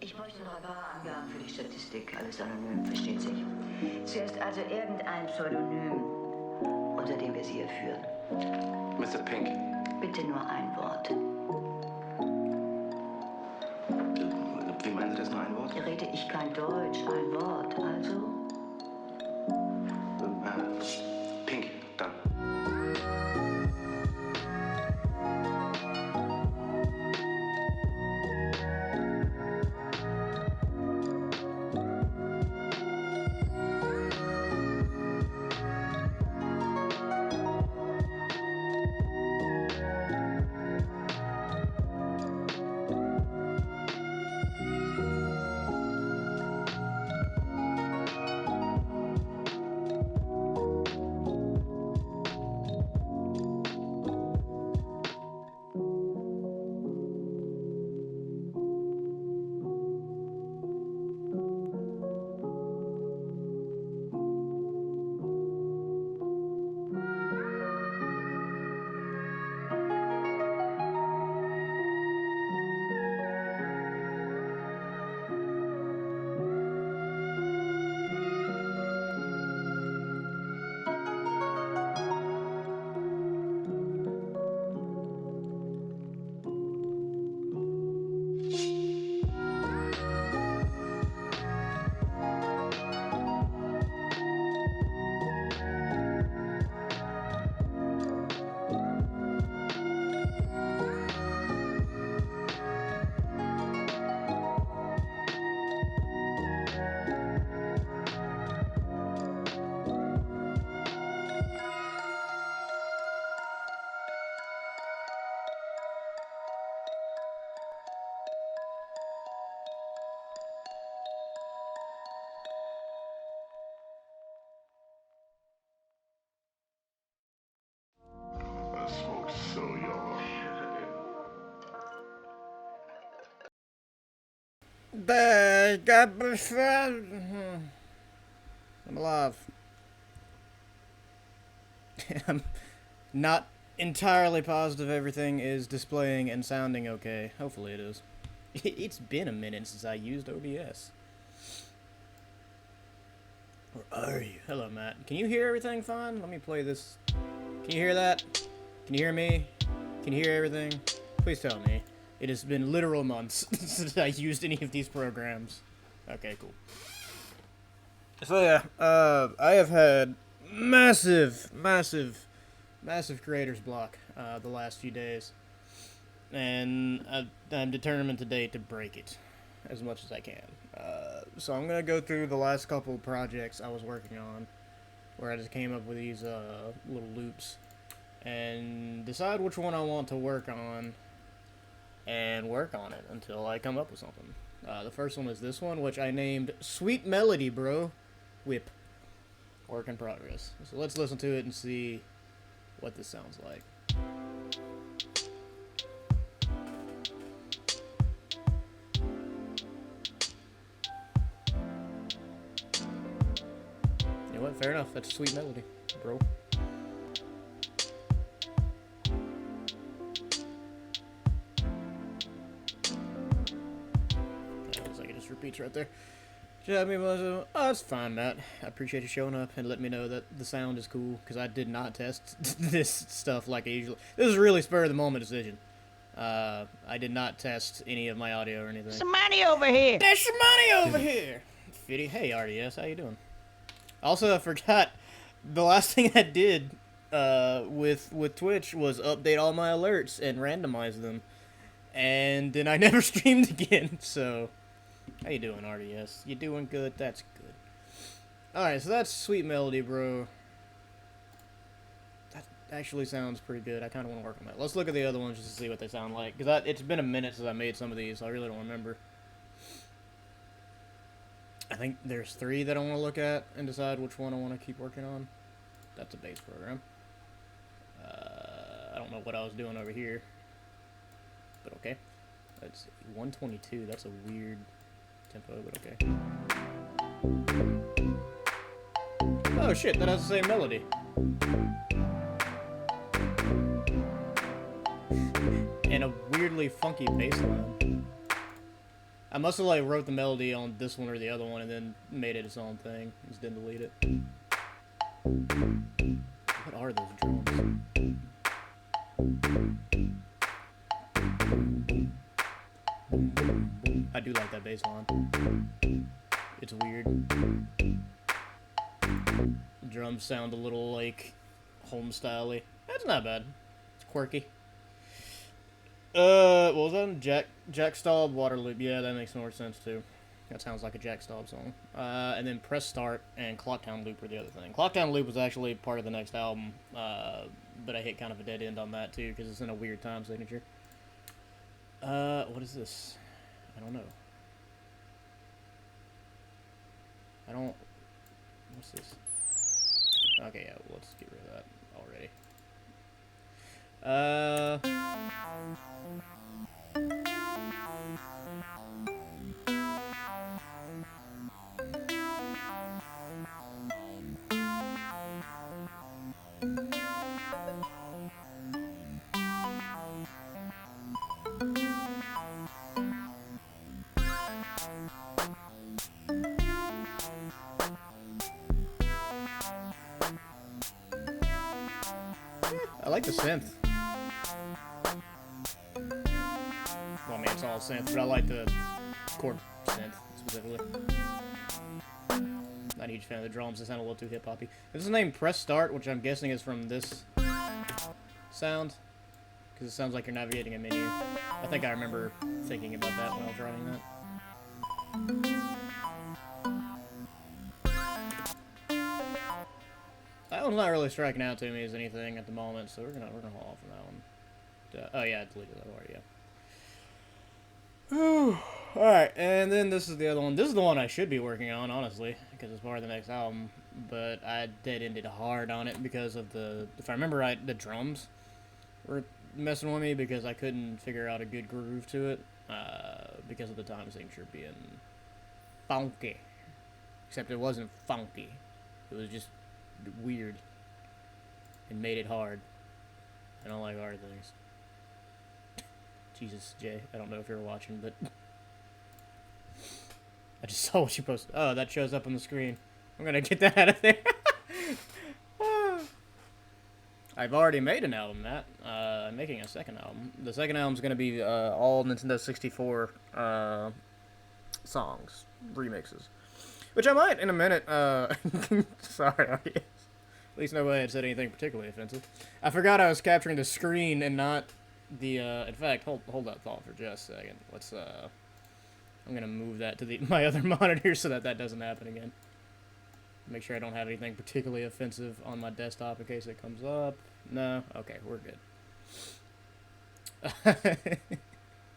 Ich bräuchte noch ein paar Angaben für die Statistik. Alles anonym, versteht sich. Zuerst also irgendein Pseudonym, unter dem wir Sie hier führen. Mr. Pink. Bitte nur ein Wort. Wie meinen Sie das, nur ein Wort? Rede ich kein Deutsch, ein Wort, also? Pink, dann. I'm alive. I'm not entirely positive everything is displaying and sounding okay. Hopefully it is. It's been a minute since I used OBS. Where are you? Hello, Matt. Can you hear everything fine? Let me play this. Can you hear that? Can you hear me? Can you hear everything? Please tell me. It has been literal months since I used any of these programs. Okay, cool. So yeah, I have had massive creator's block the last few days, and I'm determined today to break it as much as I can. So I'm gonna go through the last couple projects I was working on, where I just came up with these little loops, and decide which one I want to work on, and work on it until I come up with something. The first one is this one, which I named Sweet Melody, Bro. Whip. Work in progress. So let's listen to it and see what this sounds like. You know what? Fair enough. That's Sweet Melody, bro. Looks like it just repeats right there. Oh, that's fine, Matt. I appreciate you showing up and letting me know that the sound is cool, because I did not test this stuff like I usually... This is really spur-of-the-moment decision. I did not test any of my audio or anything. Some money over here! There's some money over here! Fitty, hey, RDS, how you doing? Also, I forgot, the last thing I did with Twitch was update all my alerts and randomize them. And then I never streamed again, so... How you doing, RDS? You doing good? That's good. Alright, so that's Sweet Melody, bro. That actually sounds pretty good. I kind of want to work on that. Let's look at the other ones just to see what they sound like. Because it's been a minute since I made some of these, so I really don't remember. I think there's 3 that I want to look at and decide which one I want to keep working on. That's a bass program. I don't know what I was doing over here. But okay. Let's see. 122, that's a weird... tempo, but okay. Oh shit, that has the same melody. And a weirdly funky bass line. I must have like wrote the melody on this one or the other one and then made it its own thing. Just didn't delete it. What are those drums? I do like that bass line. It's weird. The drums sound a little like home style-y. That's not bad. It's quirky. What was that? Jack Staub Waterloop. Yeah, that makes more sense too. That sounds like a Jack Staub song. And then Press Start and Clocktown Loop were the other thing. Clocktown Loop was actually part of the next album, but I hit kind of a dead end on that too because it's in a weird time signature. What is this? I don't know. What's this? Okay, yeah, well, let's get rid of that already. I like the synth. Well, I mean, it's all synth, but I like the chord synth, specifically. Not a huge fan of the drums, they sound a little too hip-hoppy. This is named Press Start, which I'm guessing is from this sound. Because it sounds like you're navigating a menu. I think I remember thinking about that when I was writing that. That one's not really striking out to me as anything at the moment, so we're gonna hold off on that one. Oh yeah, I deleted that already. Yeah. Alright, and then this is the other one. This is the one I should be working on, honestly, because it's part of the next album. But I dead-ended hard on it because of if I remember right, the drums were messing with me because I couldn't figure out a good groove to it because of the time signature being funky. Except it wasn't funky. It was just weird and made it hard. I don't like hard things. Jesus, Jay, I don't know if you're watching, but I just saw what you posted. Oh, that shows up on the screen. I'm gonna get that out of there. I've already made an album, Matt. I'm making a second album. The second album's gonna be all Nintendo 64 songs, remixes. Which I might in a minute. Sorry, audience. At least nobody had said anything particularly offensive. I forgot I was capturing the screen and not the. In fact, hold that thought for just a second. Let's. I'm gonna move that to my other monitor so that doesn't happen again. Make sure I don't have anything particularly offensive on my desktop in case it comes up. No, okay, we're good.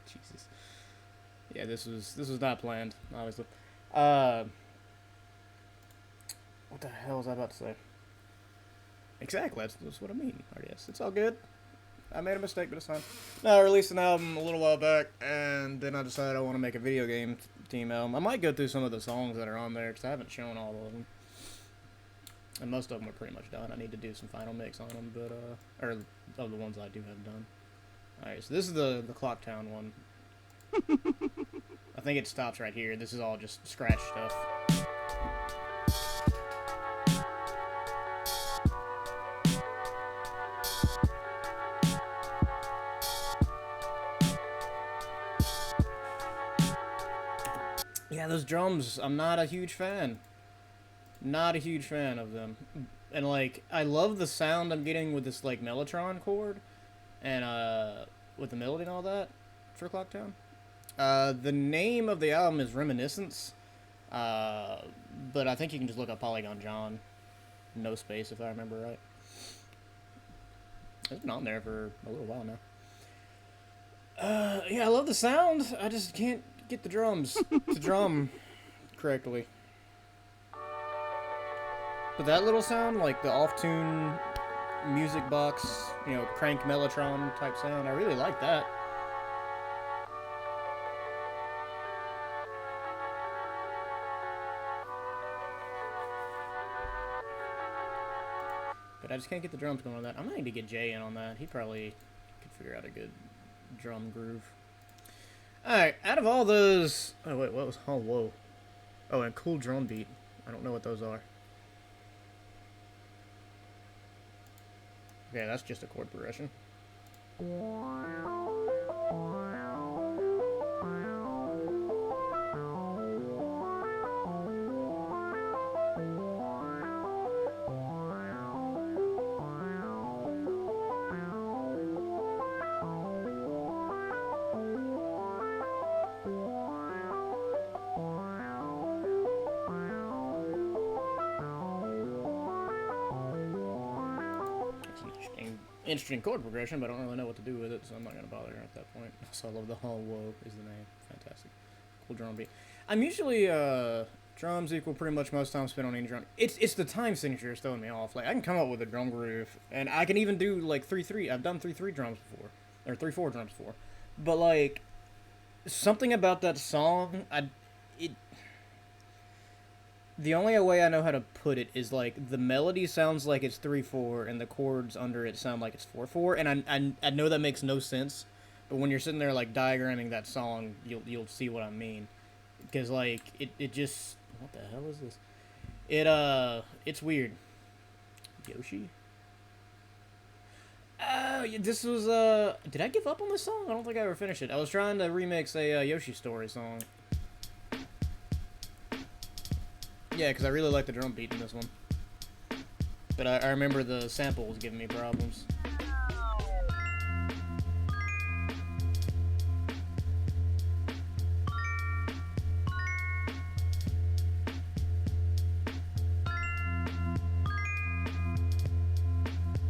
Jesus. Yeah, this was not planned, obviously. What the hell was I about to say? Exactly, that's what I mean, RDS. It's all good. I made a mistake, but it's fine. No, I released an album a little while back, and then I decided I want to make a video game team album. I might go through some of the songs that are on there, because I haven't shown all of them. And most of them are pretty much done. I need to do some final mix on them, but, or of the ones I do have done. Alright, so this is the Clocktown one. I think it stops right here. This is all just scratch stuff. Yeah, those drums, I'm not a huge fan. Not a huge fan of them. And, like, I love the sound I'm getting with this, like, Mellotron chord. And, with the melody and all that for Clocktown. The name of the album is Reminiscence. But I think you can just look up Polygon John. No space, if I remember right. It's been on there for a little while now. Yeah, I love the sound. I just can't get the drums to drum correctly. But that little sound, like the off-tune music box, you know, crank Mellotron type sound, I really like that. But I just can't get the drums going on that. I might need to get Jay in on that. He probably could figure out a good drum groove. Alright, out of all those... Oh, wait, what was... Oh, whoa. Oh, and cool drum beat. I don't know what those are. Okay, that's just a chord progression. Interesting chord progression, but I don't really know what to do with it, so I'm not going to bother at that point. So I love the whole whoa is the name. Fantastic. Cool drum beat. I'm usually, drums equal pretty much most time spent on any drum. It's the time signature that's throwing me off. Like, I can come up with a drum groove, and I can even do, like, 3-3. I've done 3-3 drums before. Or 3-4 drums before. But, like, something about that song, the only way I know how to put it is, like, the melody sounds like it's 3-4, and the chords under it sound like it's 4-4, and I know that makes no sense, but when you're sitting there, like, diagramming that song, you'll see what I mean. Because, like, it just... What the hell is this? It's weird. Yoshi? This was, Did I give up on this song? I don't think I ever finished it. I was trying to remix a Yoshi Story song. Yeah, because I really like the drum beat in this one. But I remember the sample was giving me problems.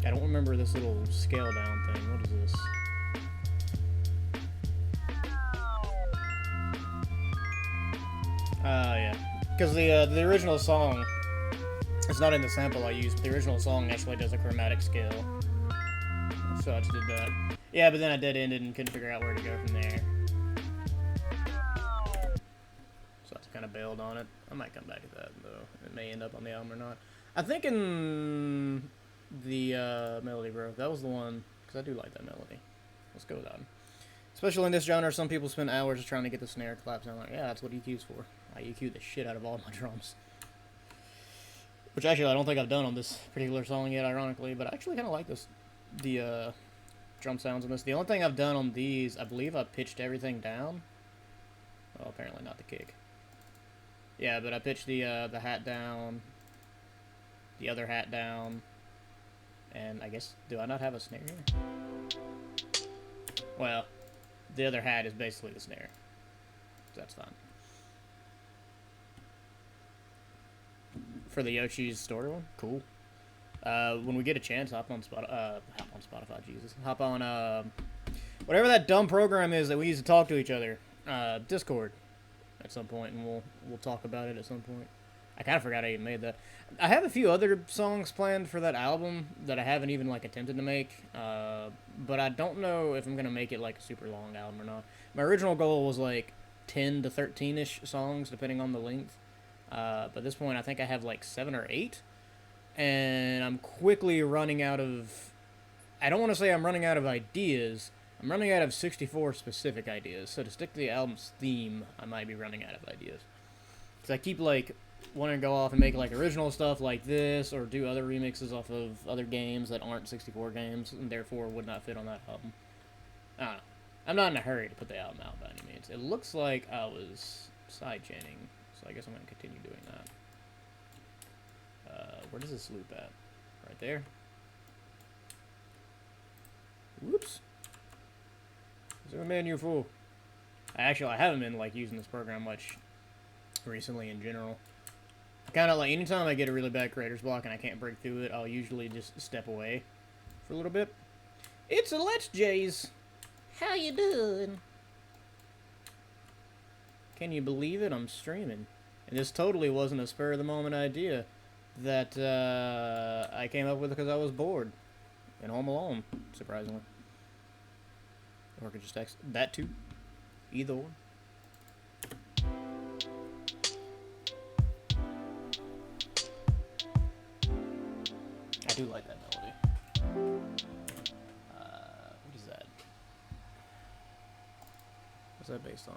I don't remember this little scale down thing. What is this? Yeah. Because the original song, it's not in the sample I used, but the original song actually does a chromatic scale. So I just did that. Yeah, but then I dead-ended and couldn't figure out where to go from there. So I just kind of bailed on it. I might come back to that, though. It may end up on the album or not. I'm thinking the Melody Bro. That was the one, because I do like that melody. Let's go with that one. Especially in this genre, some people spend hours just trying to get the snare claps, and I'm like, yeah, that's what EQ's for. I EQ the shit out of all my drums. Which actually I don't think I've done on this particular song yet, ironically, but I actually kind of like the drum sounds on this. The only thing I've done on these, I believe I pitched everything down. Well, apparently not the kick. Yeah, but I pitched the hat down, the other hat down, and I guess, do I not have a snare here? Well, the other hat is basically the snare. So that's fine. For the Yoshi's Story one? Cool. When we get a chance, hop on Spotify, Jesus. Hop on, whatever that dumb program is that we use to talk to each other. Discord. At some point, and we'll talk about it at some point. I kind of forgot I even made that. I have a few other songs planned for that album that I haven't even, like, attempted to make. But I don't know if I'm going to make it, like, a super long album or not. My original goal was, like, 10 to 13-ish songs, depending on the length. But at this point, I think I have, like, 7 or 8. And I'm quickly running out of... I don't want to say I'm running out of ideas. I'm running out of 64 specific ideas. So to stick to the album's theme, I might be running out of ideas. Because I keep, like, wanting to go off and make, like, original stuff like this, or do other remixes off of other games that aren't 64 games, and therefore would not fit on that album. I don't know. I'm not in a hurry to put the album out by any means. It looks like I was sidechaining, so I guess I'm going to continue doing that. Where does this loop at? Right there? Whoops. Zoom in, you fool. I haven't been, like, using this program much recently in general. Kind of like, anytime I get a really bad creator's block and I can't break through it, I'll usually just step away for a little bit. It's a Let's Jays. How you doing? Can you believe it? I'm streaming. And this totally wasn't a spur-of-the-moment idea that I came up with because I was bored and home alone, surprisingly. Or I could just text that too. Either one. I do like that melody. What is that? What's that based on?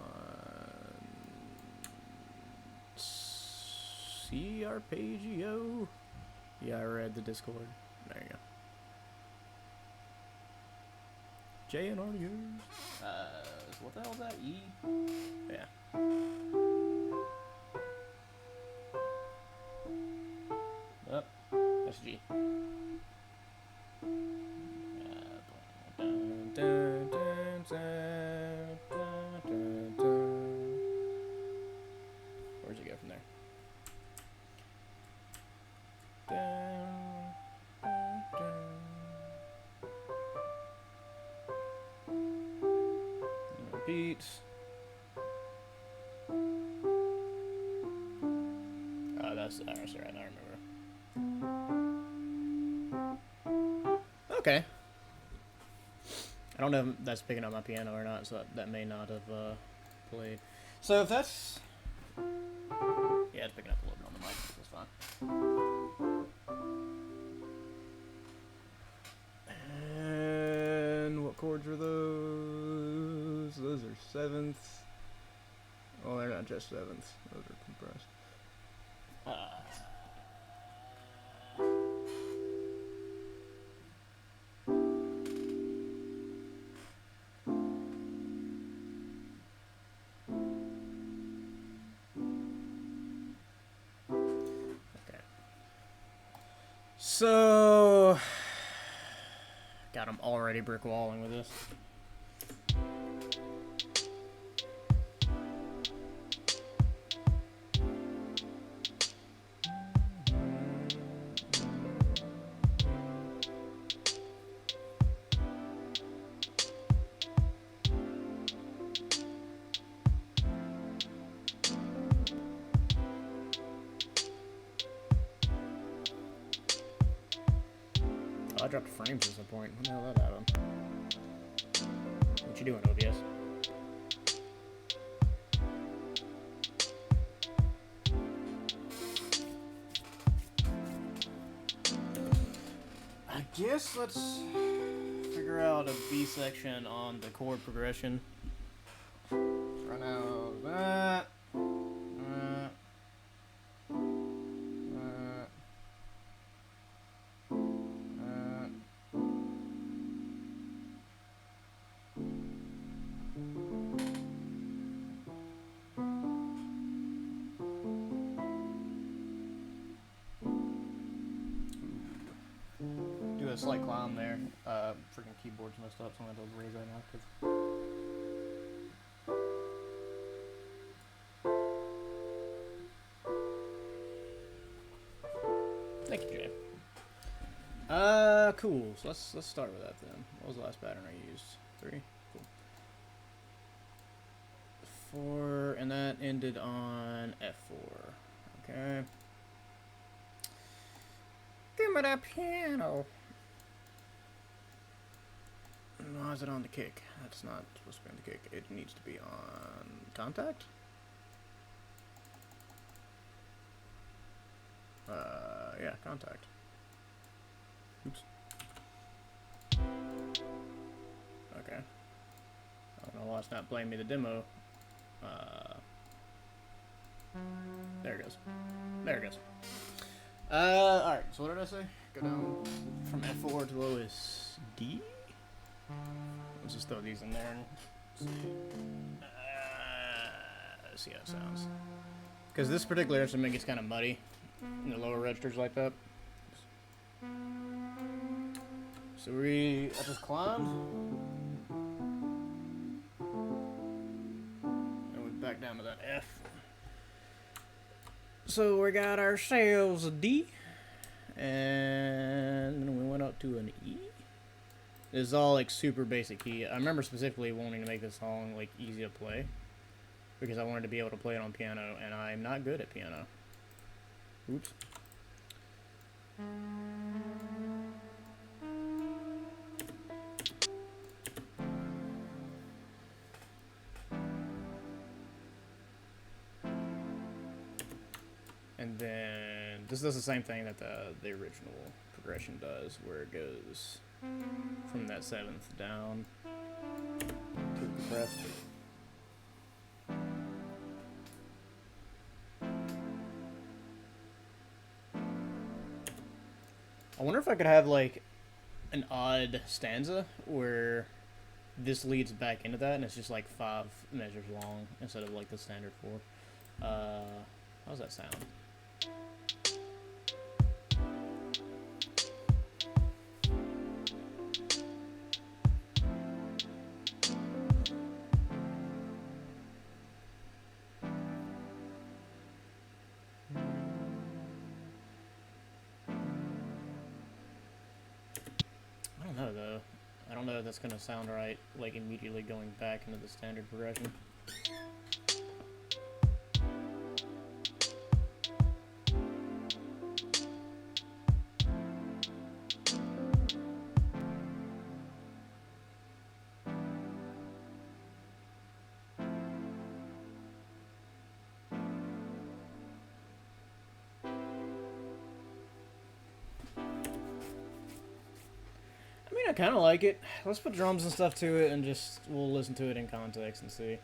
CRPGO? Yeah, I read the Discord. There you go. J and RU. What the hell is that? E? Yeah. Up. That's G. Where'd you go from there? Repeats. Oh, that's right. I remember. Okay. I don't know if that's picking up my piano or not, so that may not have played. So if that's... Yeah, it's picking up a little bit on the mic. That's fine. And what chords are those? Those are sevenths. Oh, they're not just sevenths. Those are compressed. So, God, I'm already brick walling with this. I dropped frames at some point. What the hell that happened? What you doing, OBS? I guess let's figure out a B section on the chord progression. Right now, that. Do a slight climb there. Freaking keyboard's messed up, so I'm gonna have to raise that octave. Thank you, Jay. Cool. So let's start with that then. What was the last pattern I used? 3. Cool. 4, and that ended on F4. Okay. Give me that piano. Why is it on the kick? That's not supposed to be on the kick. It needs to be on contact. Yeah, contact. Oops. Okay. I don't know why it's not playing me the demo. There it goes. There it goes. Alright, so what did I say? Go down from F4 to lowest D? Let's just throw these in there and see how it sounds. Because this particular instrument gets kind of muddy in the lower registers like that. So I just climbed. And we back down to that F. So we got ourselves a D. And then we went up to an E. This is all like super basic key. I remember specifically wanting to make this song like easy to play because I wanted to be able to play it on piano, and I'm not good at piano. Oops. And then this does the same thing that the original progression does, where it goes from that 7th down to compressed. I wonder if I could have like an odd stanza where this leads back into that, and it's just like 5 measures long instead of like the standard 4. How's that sound? I don't know though. I don't know if that's gonna sound right, like immediately going back into the standard progression. I mean, I kind of like it. Let's put drums and stuff to it, and just we'll listen to it in context and see.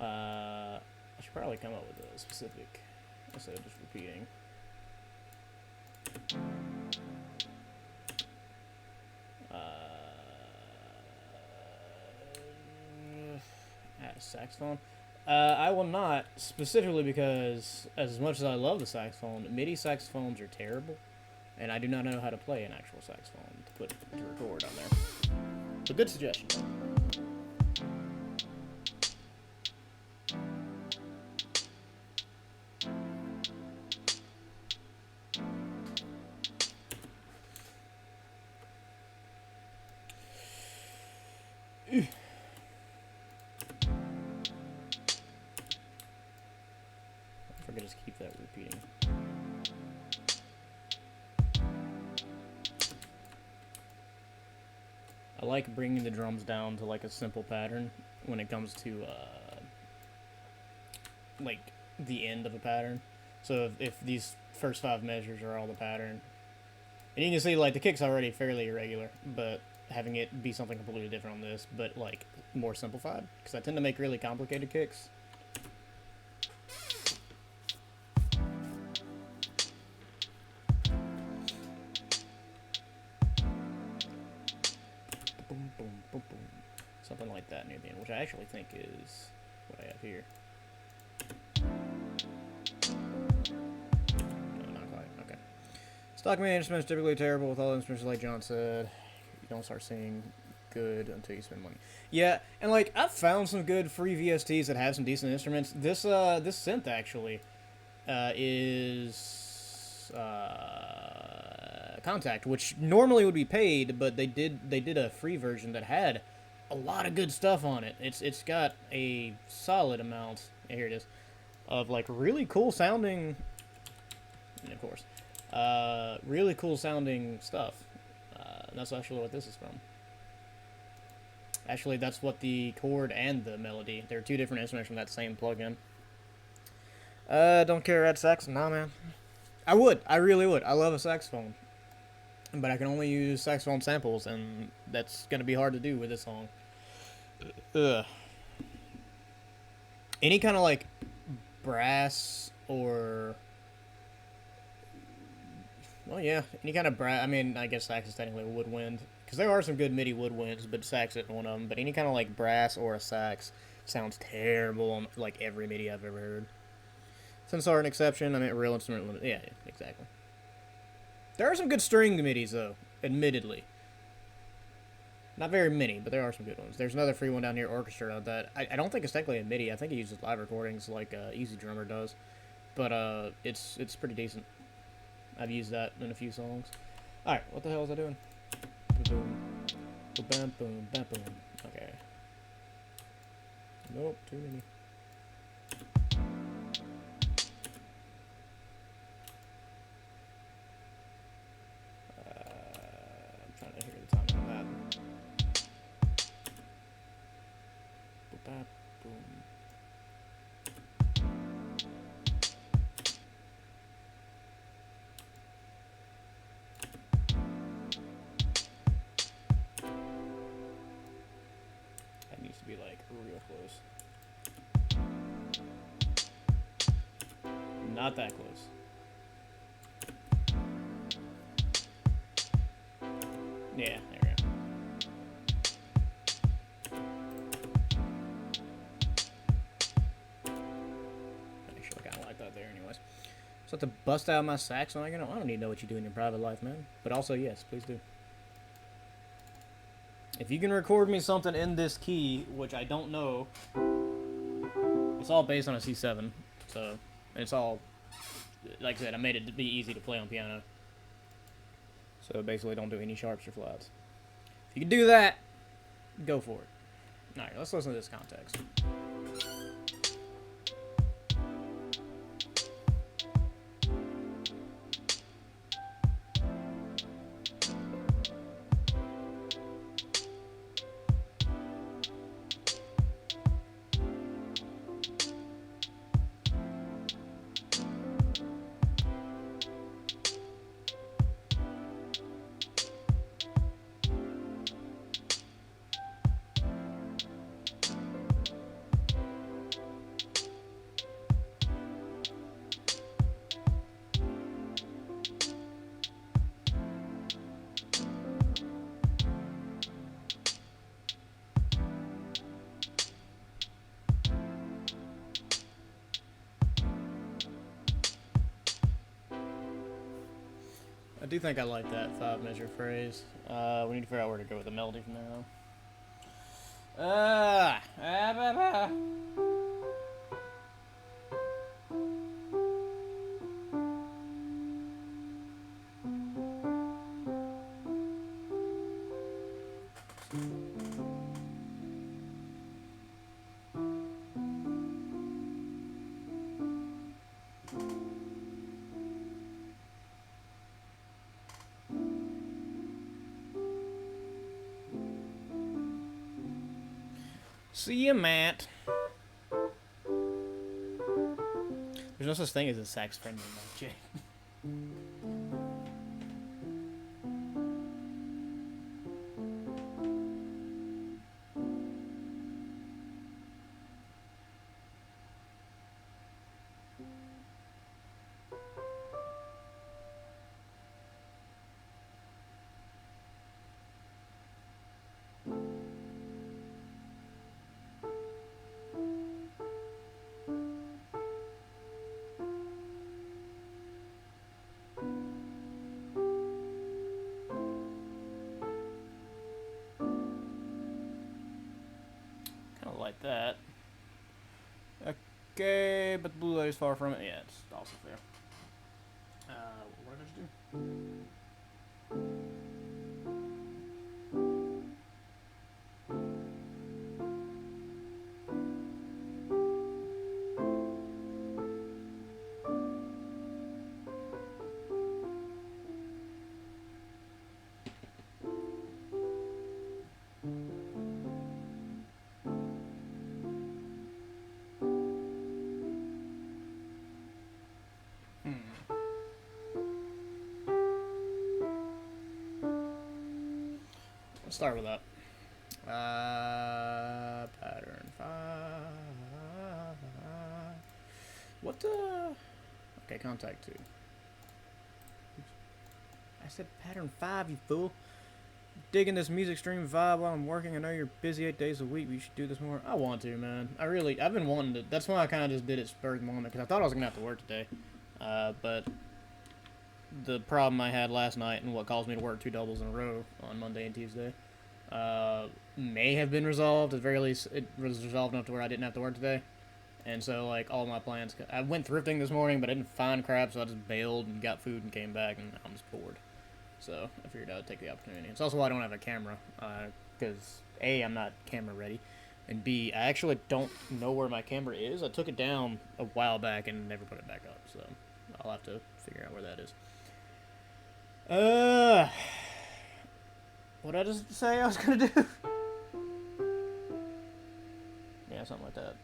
I should probably come up with a specific instead of just repeating. Add a saxophone. I will not, specifically because as much as I love the saxophone, MIDI saxophones are terrible. And I do not know how to play an actual saxophone to record on there. So good suggestion. If I could just keep that repeating. I like bringing the drums down to like a simple pattern when it comes to like the end of a pattern. So if these first 5 measures are all the pattern, and you can see like the kick's already fairly irregular, but having it be something completely different on this, but like more simplified, because I tend to make really complicated kicks. Boom, boom, boom, boom. Something like that near the end, which I actually think is what I have here. No, not quite. Okay. Stock MIDI instruments typically terrible with all instruments, like John said. You don't start seeing good until you spend money. Yeah, and like I've found some good free VSTs that have some decent instruments. This synth actually is Contact, which normally would be paid, but they did a free version that had a lot of good stuff on it. It's got a solid amount. Here it is, of like really cool sounding, and of course, really cool sounding stuff. That's actually what this is from. Actually, that's what the chord and the melody. They're 2 different instruments from that same plugin. Don't care, add sax? Nah, man. I would. I really would. I love a saxophone. But I can only use saxophone samples, and that's going to be hard to do with this song. Ugh. Any kind of, like, brass or... Well, yeah, any kind of brass... I mean, I guess sax is technically a woodwind. Because there are some good MIDI woodwinds, but sax isn't one of them. But any kind of, like, brass or a sax sounds terrible on, like, every MIDI I've ever heard. Since are an exception, I mean, real instrument limit. Yeah, exactly. There are some good stringed MIDIs, though, admittedly. Not very many, but there are some good ones. There's another free one down here, Orchestra, that I don't think it's technically a MIDI. I think it uses live recordings like Easy Drummer does. But it's pretty decent. I've used that in a few songs. Alright, what the hell was I doing? Boom, boom, bam, boom, bam, boom. Okay. Nope, too many. I'm trying to hear the timing on that. Boom, bam, boom. That needs to be like real close. Not that close. Yeah, there we go. Actually, I kind of like that there anyways. So I have to bust out my sax when I get home. I don't need to know what you do in your private life, man. But also, yes, please do. If you can record me something in this key, which I don't know, it's all based on a C7. So, it's all, like I said, I made it to be easy to play on piano. So basically don't do any sharps or flats. If you can do that, go for it. Alright, let's listen to this context. I do think I like that 5-measure phrase. We need to figure out where to go with the melody from there, though. See ya, Matt. There's no such thing as a sax friendly Matt J. Kind of like that. Okay, but the blue light is far from it. Yeah, it's also fair. What did I just do? Let's start with that. Pattern 5. What the? Okay, contact 2. Oops. I said pattern 5, you fool. Digging this music stream vibe while I'm working. I know you're busy 8 days a week. We should do this more. I want to, man. I've been wanting to. That's why I kind of just did it spur of the moment, because I thought I was going to have to work today. But the problem I had last night and what caused me to work 2 doubles in a row on Monday and Tuesday may have been resolved. At the very least, it was resolved enough to where I didn't have to work today. And so, like, all my plans... I went thrifting this morning, but I didn't find crap, so I just bailed and got food and came back, and I'm just bored. So I figured I'd take the opportunity. It's also why I don't have a camera, because A, I'm not camera ready, and B, I actually don't know where my camera is. I took it down a while back and never put it back up, so I'll have to figure out where that is. What did I just say I was gonna do? Yeah, something like that.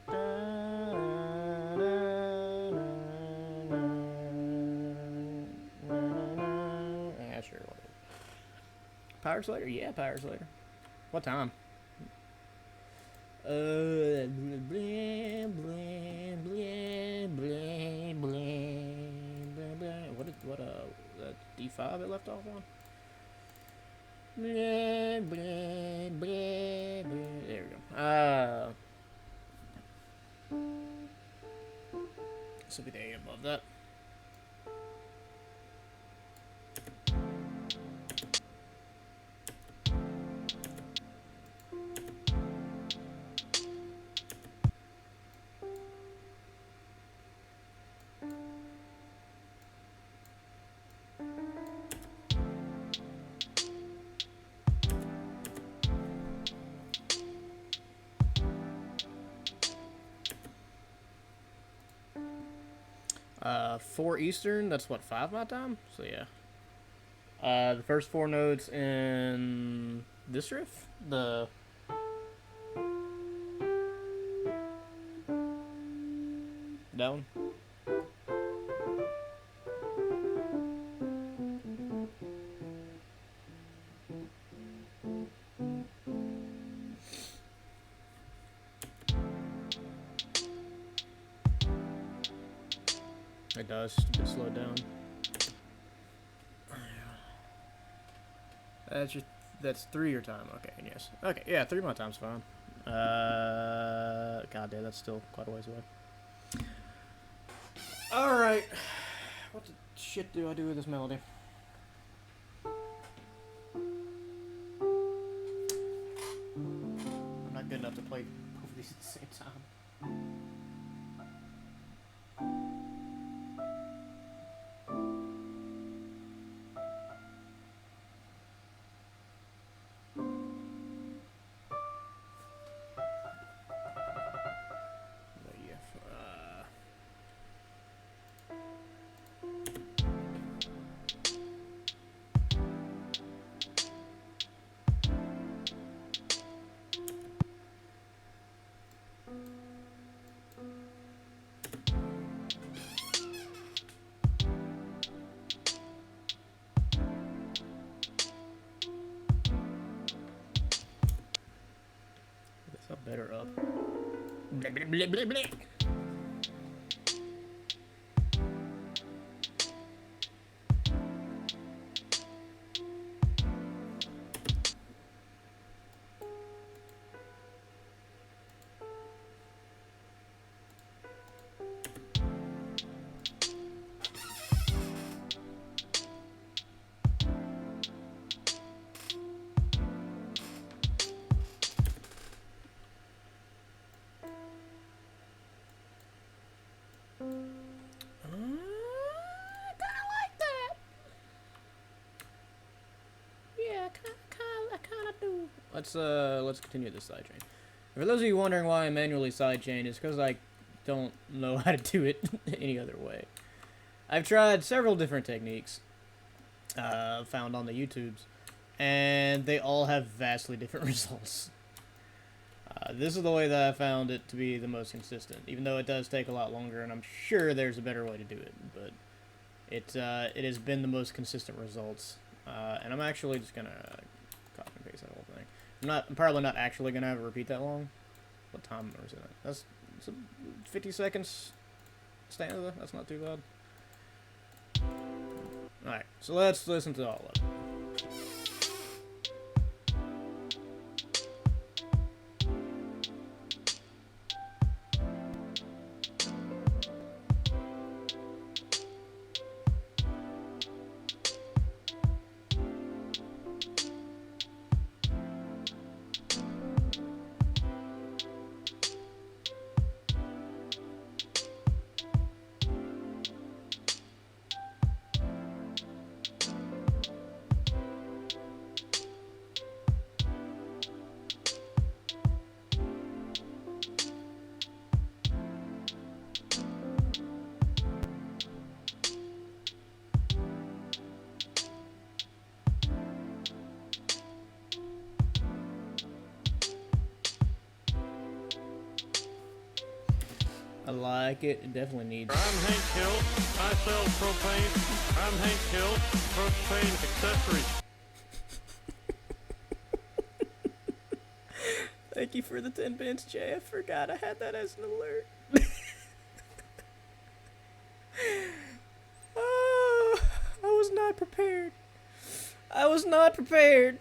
Yeah, sure. Power Slayer? Yeah, Power Slayer. What time? What D5 it left off on? Blah, blah, blah, blah. There we go. This will be the A above that. Four Eastern, that's what, 5 my time? So yeah. The first 4 notes in this riff, that one. It does, just a bit slowed down. That's 3 your time. Okay, yes. Okay, yeah, 3 my time's fine. God damn, that's still quite a ways away. Alright. What the shit do I do with this melody? I'm not good enough to play both of these at the same time. Better up. Blah, blah, blah, blah, blah. Let's continue this sidechain. For those of you wondering why I manually sidechain, it's because I don't know how to do it any other way. I've tried several different techniques found on the YouTubes, and they all have vastly different results. This is the way that I found it to be the most consistent, even though it does take a lot longer, and I'm sure there's a better way to do it, but it has been the most consistent results. And I'm actually just gonna copy and paste that whole thing. I'm probably not actually gonna have it repeat that long. What time is it? That's 50 seconds stanza. That's not too bad. All right, so let's listen to all of it. I like it. It definitely needs. I'm Hank Hill. I sell propane. I'm Hank Hill. Propane accessories. Thank you for the 10 pence, Jay. I forgot I had that as an alert. Oh, I was not prepared. I was not prepared.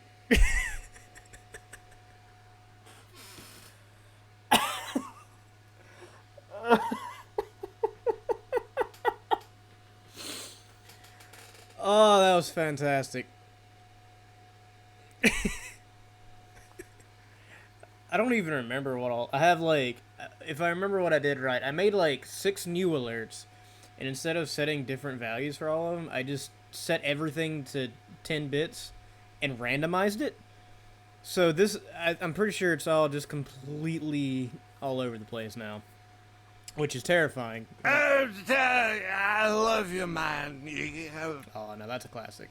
Oh, that was fantastic. I don't even remember what all... I have, like... If I remember what I did right, I made, like, 6 new alerts. And instead of setting different values for all of them, I just set everything to 10 bits and randomized it. So this... I'm pretty sure it's all just completely all over the place now. Which is terrifying. I love you, man. Oh, no, that's a classic.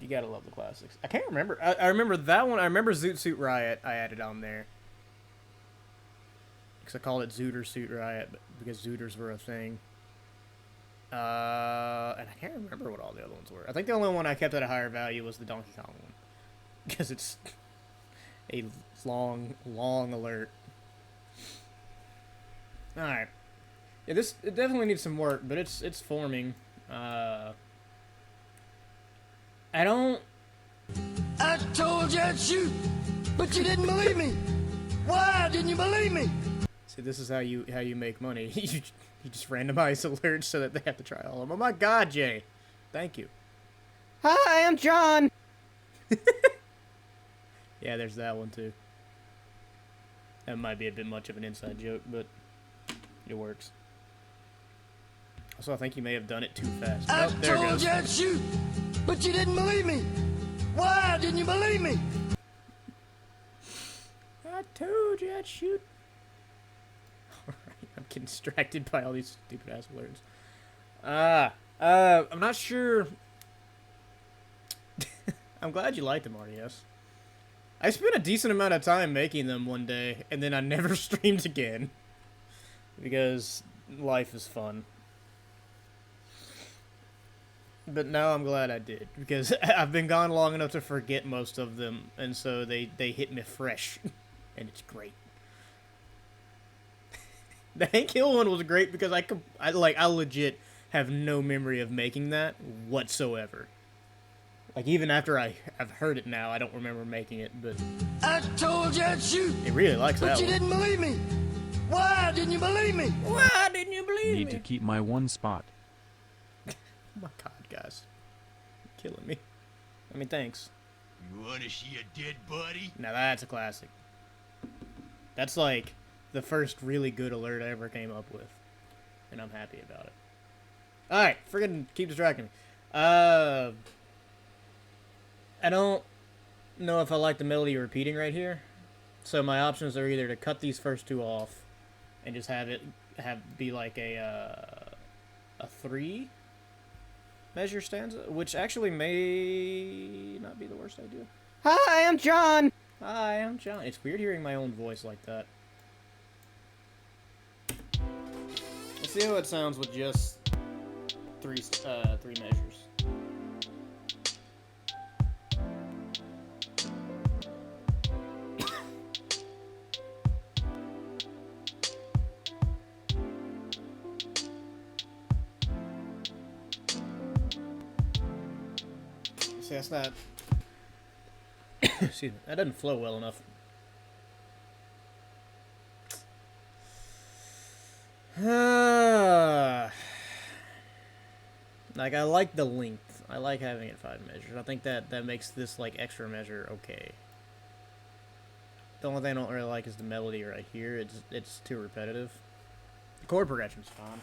You gotta love the classics. I can't remember. I remember that one. I remember Zoot Suit Riot I added on there. Because I called it Zooter Suit Riot, because Zooters were a thing. And I can't remember what all the other ones were. I think the only one I kept at a higher value was the Donkey Kong one. Because it's a long, long alert. Alright. Yeah, it definitely needs some work, but it's forming. I told you I'd shoot, but you didn't believe me. Why didn't you believe me? See, this is how you make money. you just randomize alerts so that they have to try all of them. Oh my God, Jay. Thank you. Hi, I'm John. Yeah, there's that one too. That might be a bit much of an inside joke, but it works. Also, I think you may have done it too fast. Oh, there it goes. You I'd shoot, but you didn't believe me. Why didn't you believe me? I told you I'd shoot. Alright, I'm getting distracted by all these stupid ass words. I'm not sure. I'm glad you liked them, RDS. I spent a decent amount of time making them one day, and then I never streamed again. Because life is fun. But now I'm glad I did, because I've been gone long enough to forget most of them, and so they hit me fresh, and it's great. The Hank Hill one was great because I legit have no memory of making that whatsoever. Like, even after I've heard it now, I don't remember making it, but I told you I'd shoot, it really likes that but you one. didn't believe me. Why didn't you believe me? Why didn't you believe me? Need to keep my one spot. Oh my God, guys. You're killing me. I mean, thanks. You wanna see a dead body? Now that's a classic. That's like the first really good alert I ever came up with. And I'm happy about it. Alright, friggin' keep distracting me. I don't know if I like the melody repeating right here. So my options are either to cut these first two off and just have it be like a 3 measure stanza, which actually may not be the worst idea. Hi, I'm John. Hi, I'm John. It's weird hearing my own voice like that. Let's see how it sounds with just three measures. See, that's not... Excuse me. That doesn't flow well enough. Like, I like the length. I like having it 5 measures. I think that makes this, like, extra measure okay. The only thing I don't really like is the melody right here. It's too repetitive. The chord progression's fine.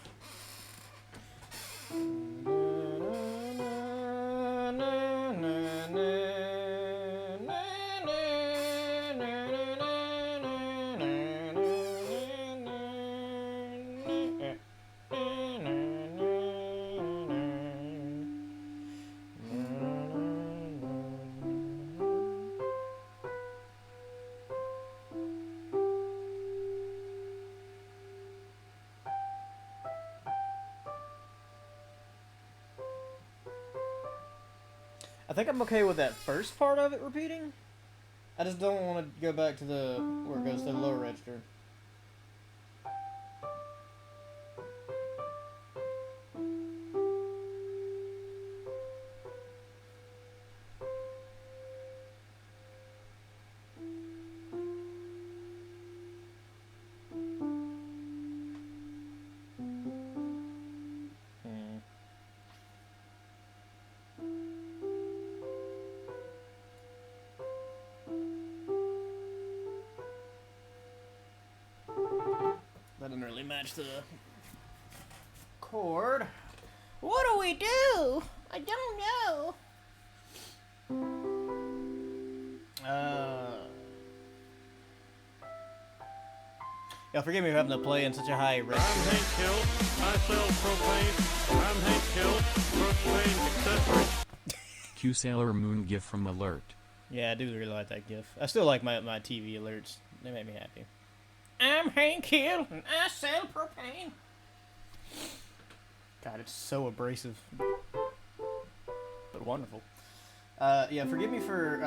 I think I'm okay with that first part of it repeating. I just don't want to go back to the where it goes to the lower register. really match the cord. What do we do? I don't know. Yeah, forgive me for having to play in such a high I'm register. Hank Hill. I sell propane. I'm Hank Hill. Propane accessories. Q Sailor Moon GIF from Alert. Yeah, I do really like that GIF. I still like my TV alerts. They make me happy. I'm Hank Hill, and I sell propane. God, it's so abrasive. But wonderful. Yeah, forgive me for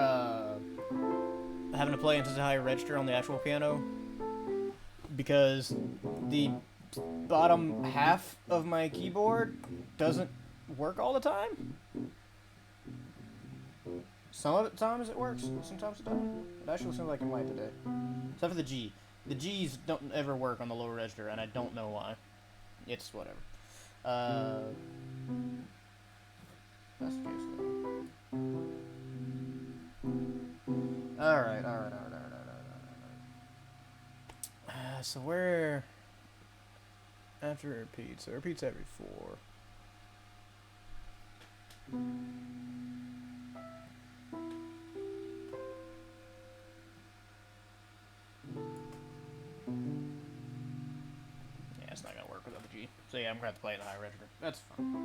having to play in such a high register on the actual piano. Because the bottom half of my keyboard doesn't work all the time. Some of the times it works, sometimes it doesn't. It actually seems like it might today. Except for the G. The G's don't ever work on the lower register, and I don't know why. It's whatever. That's the case though. Alright. So where... After it repeats. So it repeats every 4. Yeah, it's not gonna work without the G. So yeah, I'm gonna have to play in the high register. That's fine.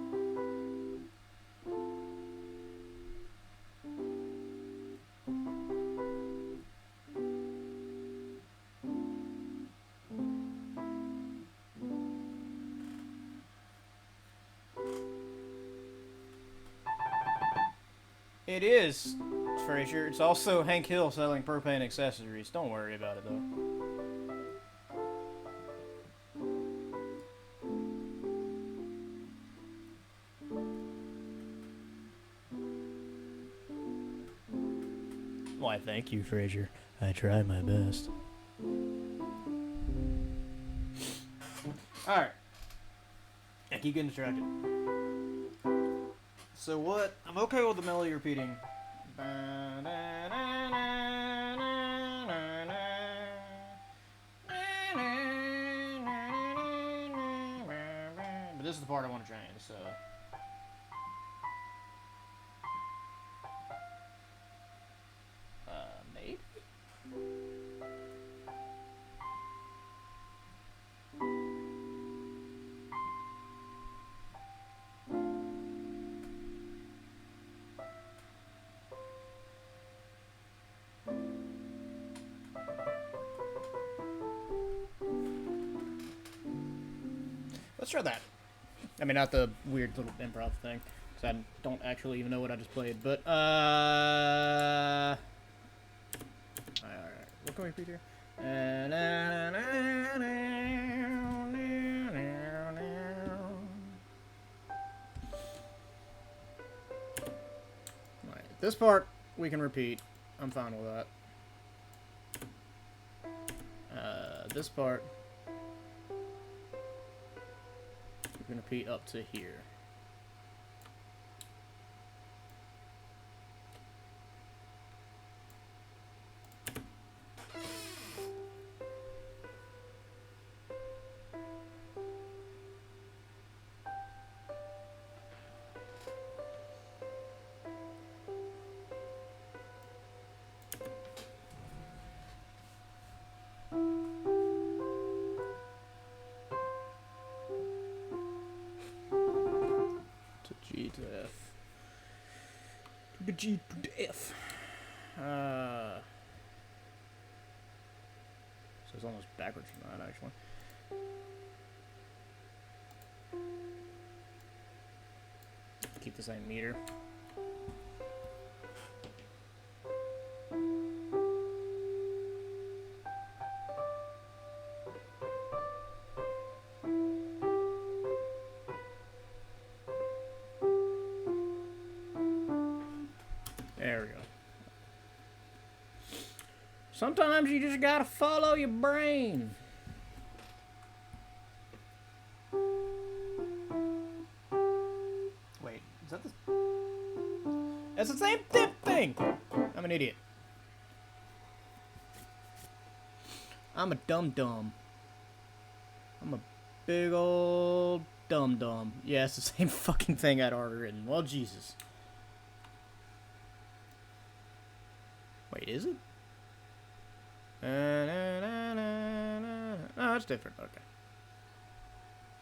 It is, Frazier. It's also Hank Hill selling propane accessories. Don't worry about it, though. Why, thank you, Frazier. I tried my best. Alright. I keep getting distracted. So what? I'm okay with the melody repeating. But this is the part I want to change, so... maybe? Let's try that. I mean, not the weird little improv thing, because I don't actually even know what I just played, but, Alright, what can we repeat here? Alright, this part we can repeat. I'm fine with that. This part we can repeat up to here. G to F. To the G to the F. So it's almost backwards from that, actually. Keep the same meter. There we go. Sometimes you just gotta follow your brain. Wait, is that the... That's the same thing! I'm an idiot. I'm a dum-dum. I'm a big old dum-dum. Yeah, it's the same fucking thing I'd already written. Well, Jesus. Wait, is it? No, it's different. Okay.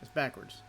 It's backwards.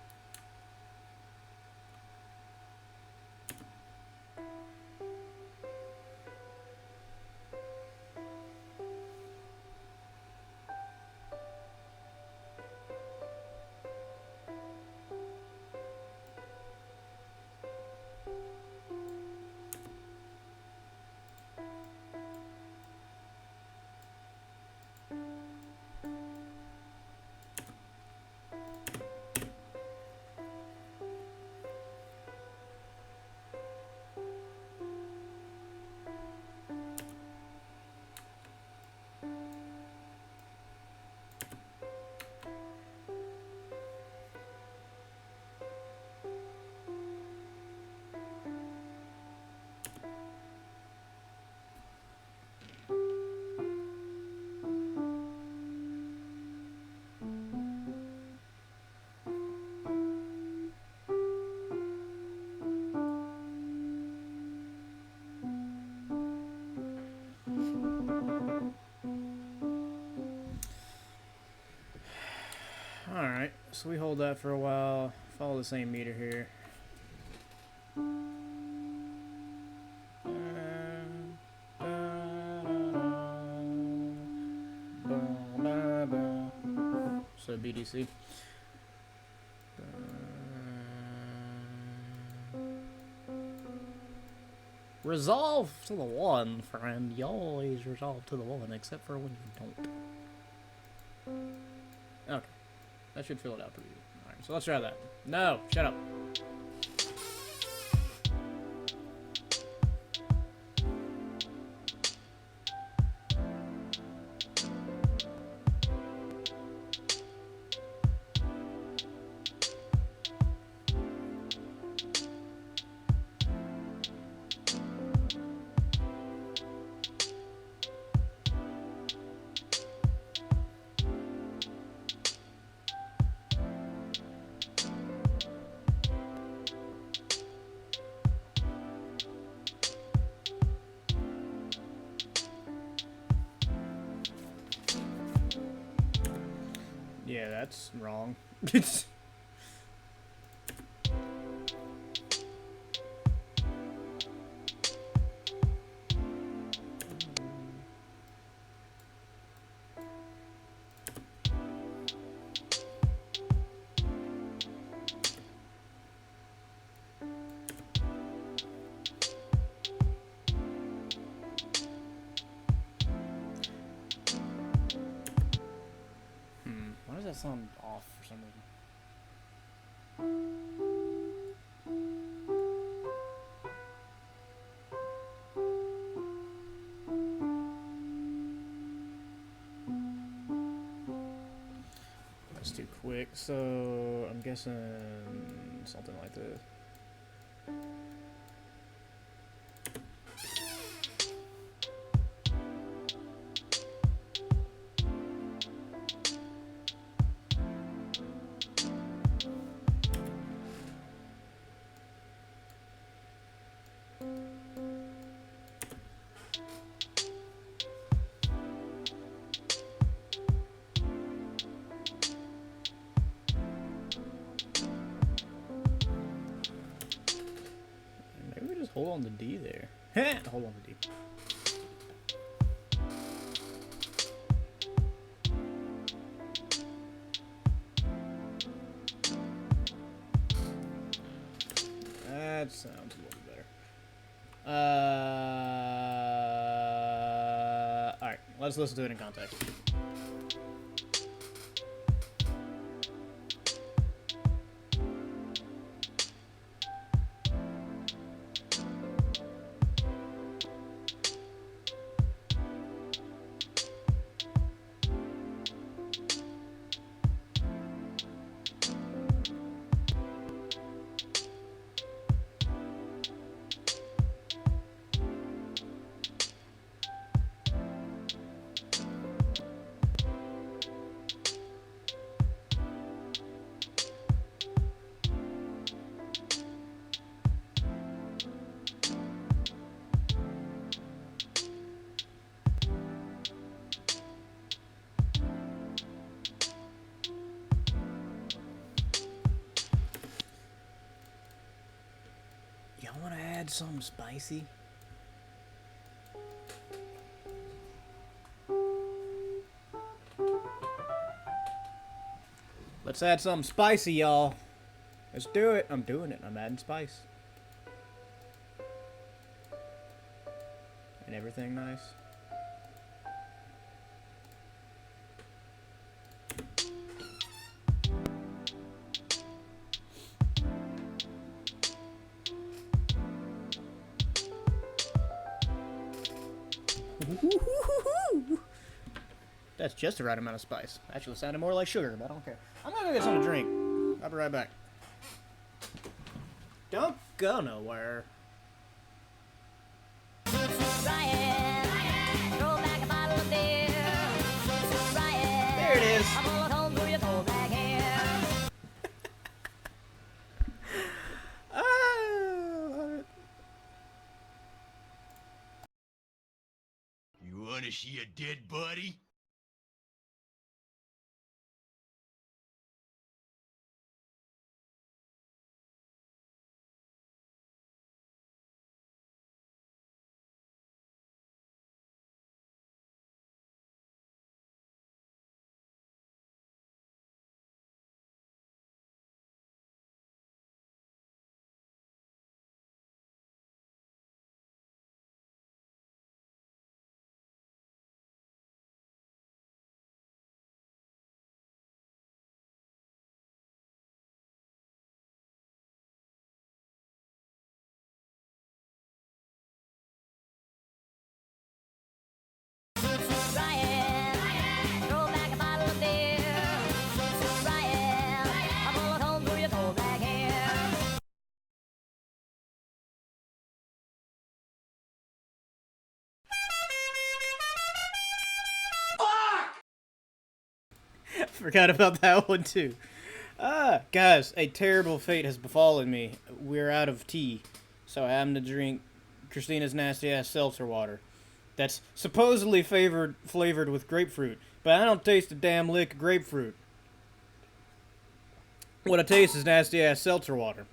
Alright, so we hold that for a while. Follow the same meter here. So BDC. Resolve to the one, friend. You always resolve to the one, except for when you don't. Okay. That should fill it out pretty good. Alright, so let's try that. No! Shut up. Yeah, that's wrong. Why does that sound off for some reason? That's too quick, so I'm guessing something like this. Maybe we just hold on to D there. Hold on to D. That sounds a little better. Alright, let's listen to it in context. add some spicy. Let's add something spicy, y'all. Let's do it. I'm doing it. I'm adding spice. And everything nice. That's just the right amount of spice. Actually, sounded more like sugar, but I don't care. I'm gonna go get something to drink. I'll be right back. Don't go nowhere. There it is. You wanna see a dead body? Forgot about that one too. Guys, a terrible fate has befallen me. We're out of tea, so I am to drink Christina's nasty ass seltzer water. That's supposedly flavored with grapefruit, but I don't taste a damn lick of grapefruit. What I taste is nasty ass seltzer water.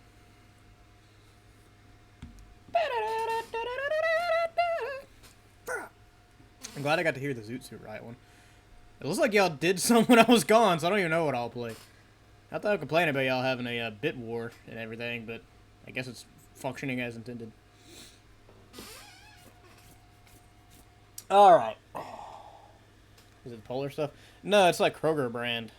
I'm glad I got to hear the Zoot Suit right one. It looks like y'all did some when I was gone, so I don't even know what I'll play. I thought I'd complain about y'all having a bit war and everything, but I guess it's functioning as intended. Alright. Is it Polar stuff? No, it's like Kroger brand.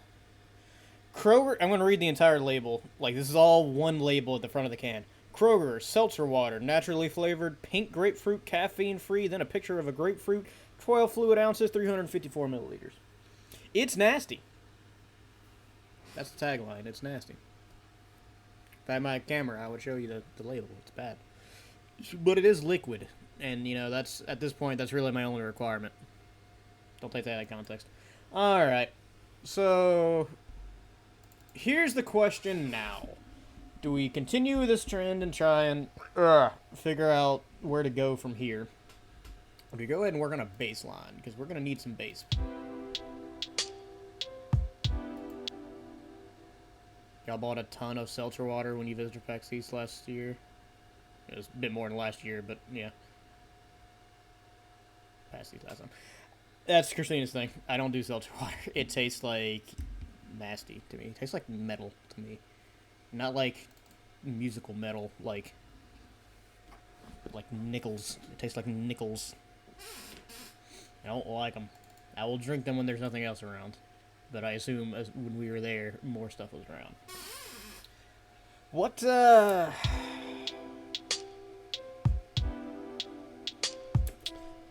Kroger, I'm going to read the entire label. Like, this is all one label at the front of the can. Kroger, seltzer water, naturally flavored, pink grapefruit, caffeine-free, then a picture of a grapefruit, 12 fluid ounces, 354 milliliters. It's nasty. That's the tagline. It's nasty. If I had my camera, I would show you the label. It's bad. But it is liquid. And, you know, that's at this point, that's really my only requirement. Don't take that out of context. Alright. So, here's the question now. Do we continue this trend and try and figure out where to go from here? Or do we go ahead and work on a baseline? Because we're going to need some bass. Y'all bought a ton of seltzer water when you visited PAX East last year. It was a bit more than last year, but yeah. PAX East last time. That's Christina's thing. I don't do seltzer water. It tastes like nasty to me. It tastes like metal to me. Not like musical metal, like nickels. It tastes like nickels. I don't like them. I will drink them when there's nothing else around. But I assume when we were there, more stuff was around. What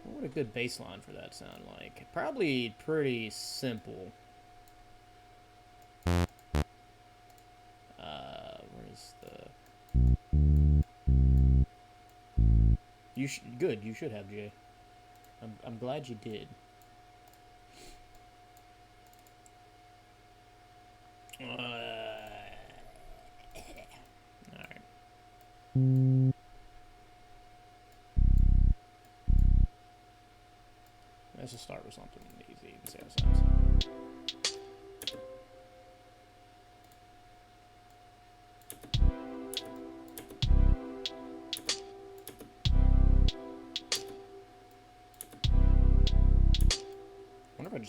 would a good baseline for that sound like? Probably pretty simple. Where's the... Good, you should have, Jay. I'm glad you did. Alright. Let's just start with something easy and see how it sounds.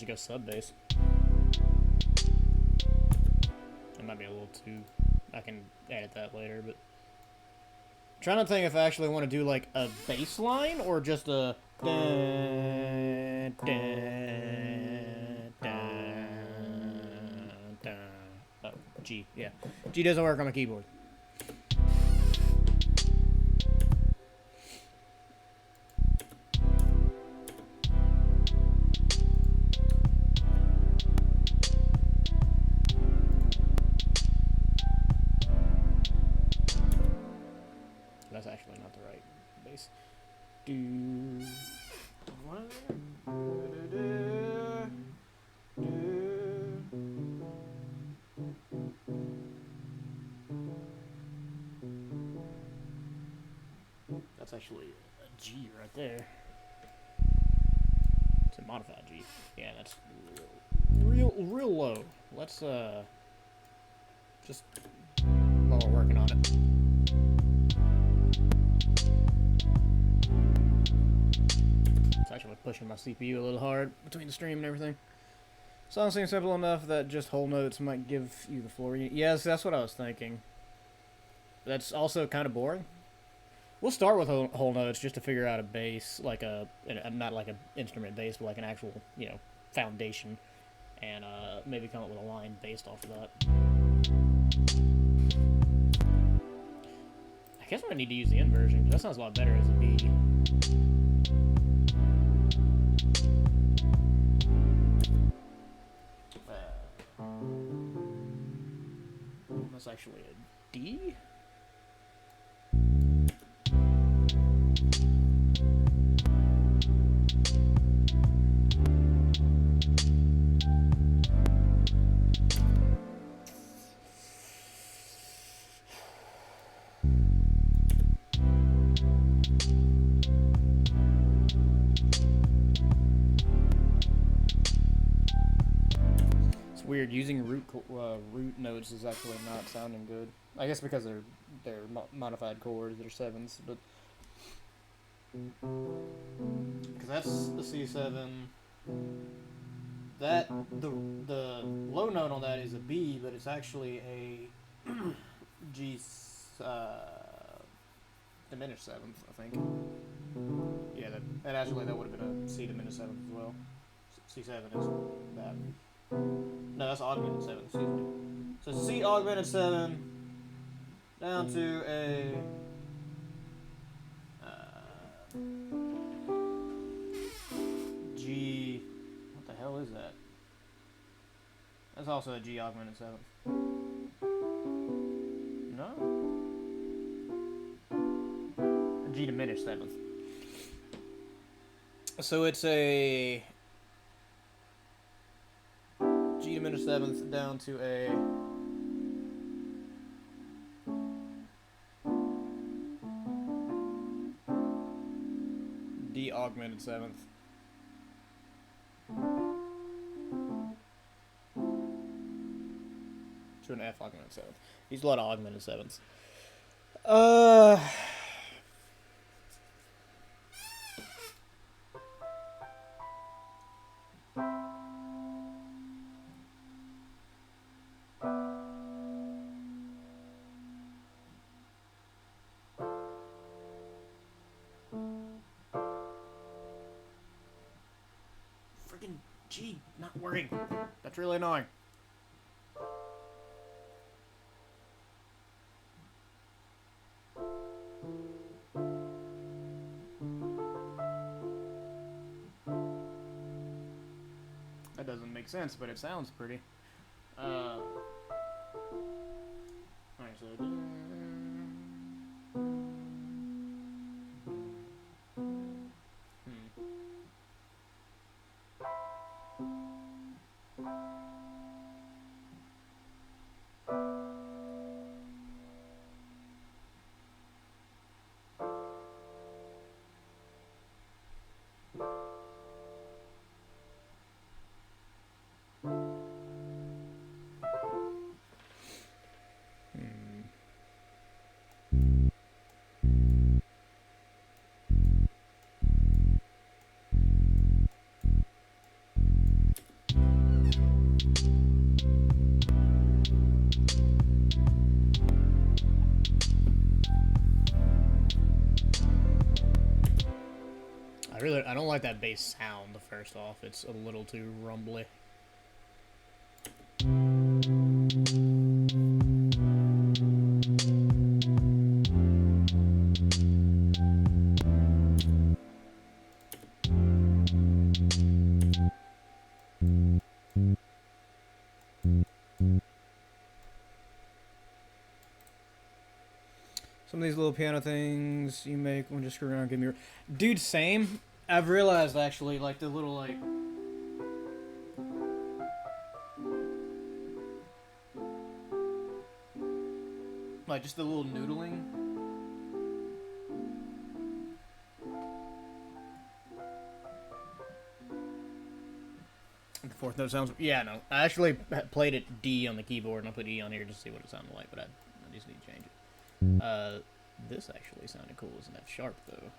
just go sub bass. It might be a little too. I can edit that later, but I'm trying to think if I actually want to do like a bass line or just a. Dun, dun, dun, dun. Oh, G. Yeah, G doesn't work on my keyboard. That's actually not the right bass. Do. That's actually a G right there. It's a modified G. Yeah, that's real low. Let's just while we're working on it. It's actually pushing my CPU a little hard between the stream and everything. Song seems simple enough that just whole notes might give you the floor. Yes, that's what I was thinking. That's also kind of boring. We'll start with whole notes just to figure out a bass, like not like an instrument bass, but like an actual, foundation, and maybe come up with a line based off of that. I guess I'm gonna need to use the inversion because that sounds a lot better as a B. That's actually a D. Weird. Using root notes is actually not sounding good. I guess because they're modified chords, they're sevens, but because that's the C7. That the low note on that is a B, but it's actually a G diminished seventh, I think. Yeah, that actually that would have been a C diminished seventh as well. C7 is that. No, that's augmented 7, excuse me. So C augmented 7 down to a G. What the hell is that? That's also a G augmented 7. No? A G diminished 7th. So it's a G diminished 7th down to a D augmented 7th. To an F augmented 7th. He's a lot of augmented 7ths. G, not working. That's really annoying. That doesn't make sense, but it sounds pretty. Alright, so I don't like that bass sound. First off, it's a little too rumbly. Some of these little piano things you make when just screw around, give me your... Dude, same. I've realized, actually, like, the little, like, just the little noodling. The fourth note sounds... Yeah, no. I actually played it D on the keyboard, and I put E on here just to see what it sounded like, but I just need to change it. This actually sounded cool as an F sharp, though.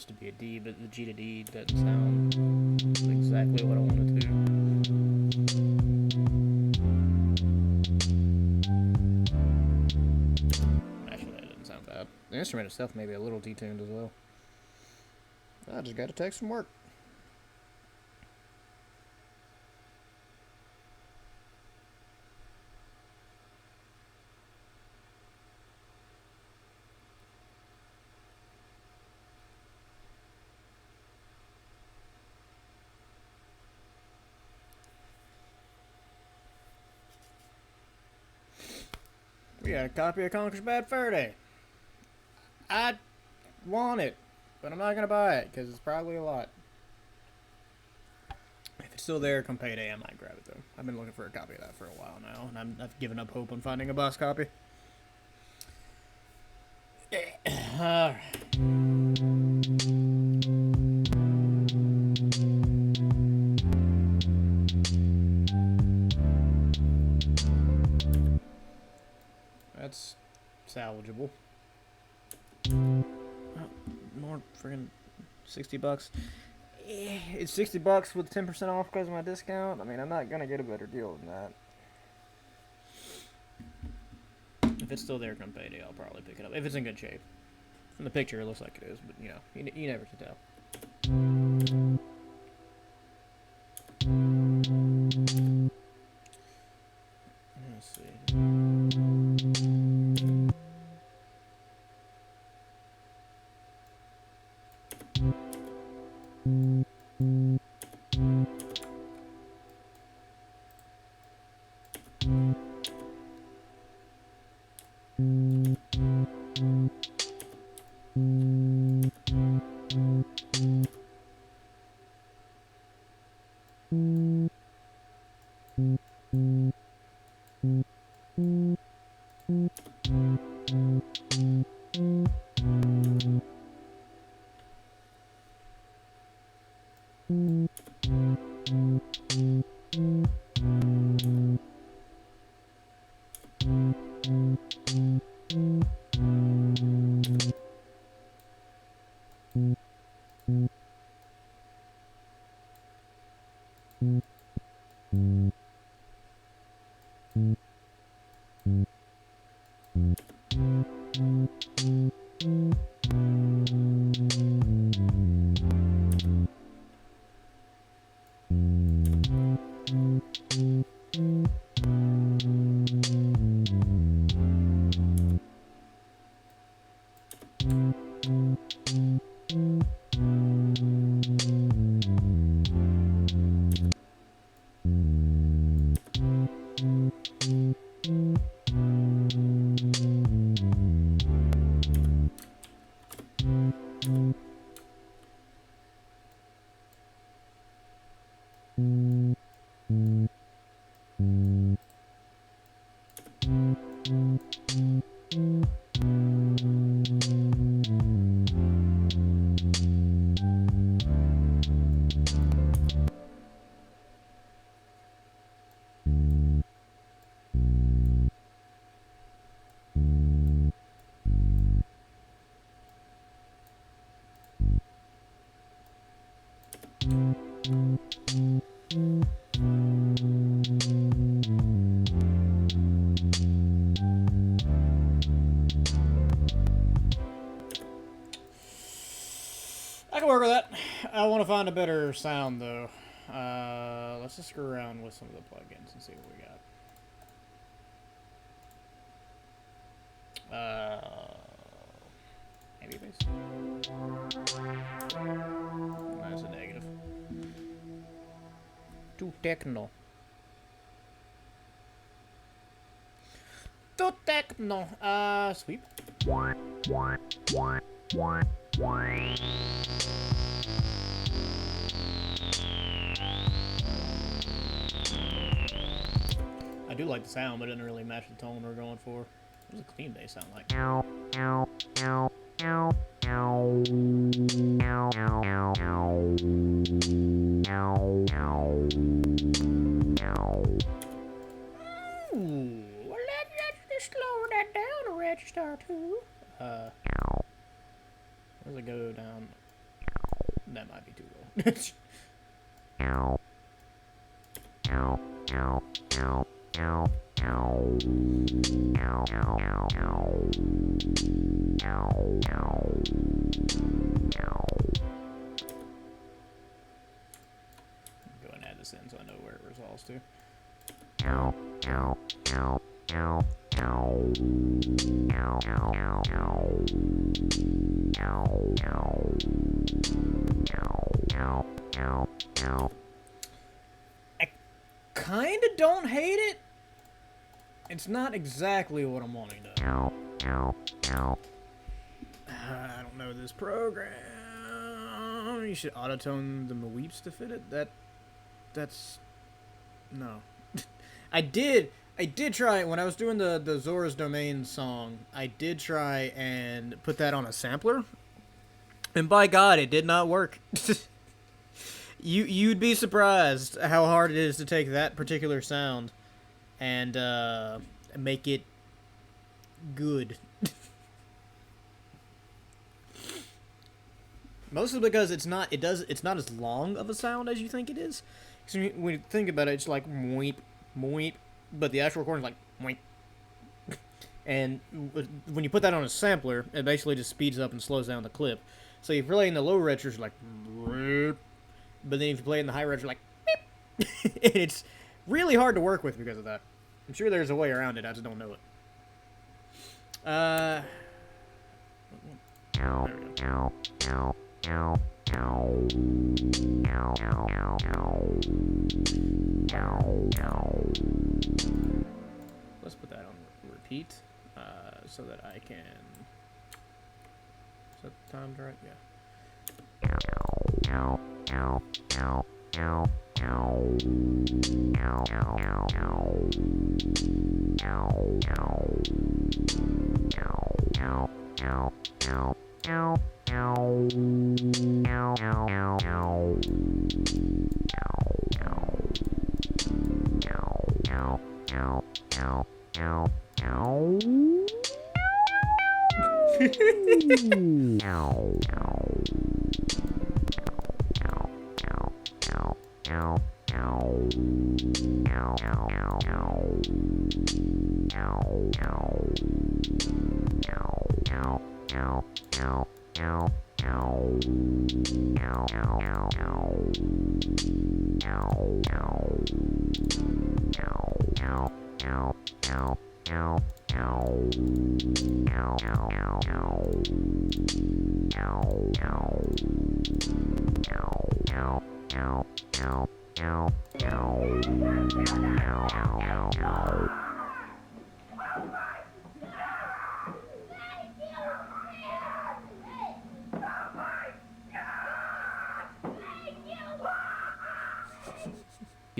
To be a D, but the G to D doesn't sound exactly what I want it to. Actually, that doesn't sound bad. The instrument itself may be a little detuned as well. I just got a text from work. We got a copy of Conker's Bad Fur Day. I want it, but I'm not going to buy it because it's probably a lot. If it's still there come payday, I might grab it though. I've been looking for a copy of that for a while now, and I've given up hope on finding a box copy. Alright. That's salvageable. Oh, more friggin' $60. It's $60 with 10% off because of my discount. I mean, I'm not gonna get a better deal than that. If it's still there come payday, I'll probably pick it up. If it's in good shape. From the picture, it looks like it is, but you know, you never can tell. Let's see. I can work with that. I want to find a better sound, though. Let's just screw around with some of the plugins and see what we got. Maybe bass. That's a negative. Too techno. Too techno. Sweep. I do like the sound, but it doesn't really match the tone we're going for. What does a clean bass sound like? Ooh, well, let's just slow that down a register or two. Where does it go down? That might be too low. Go and add this in so I know where it resolves to. I kinda don't hate it. It's not exactly what I'm wanting to. I don't know this program. You should auto-tone the weeps to fit it. That's no. I did try when I was doing the Zora's Domain song. I did try and put that on a sampler, and by God, it did not work. You'd be surprised how hard it is to take that particular sound and make it good. Mostly because it's not as long of a sound as you think it is. Because when you think about it, it's like moip, moip, but the actual recording is like moip. And when you put that on a sampler, it basically just speeds up and slows down the clip. So you play in the low registers, you're like, but then if you play in the high register, like, it's really hard to work with because of that. I'm sure there's a way around it, I just don't know it. There we go. Let's put that on repeat so that I can set the times right. Yeah.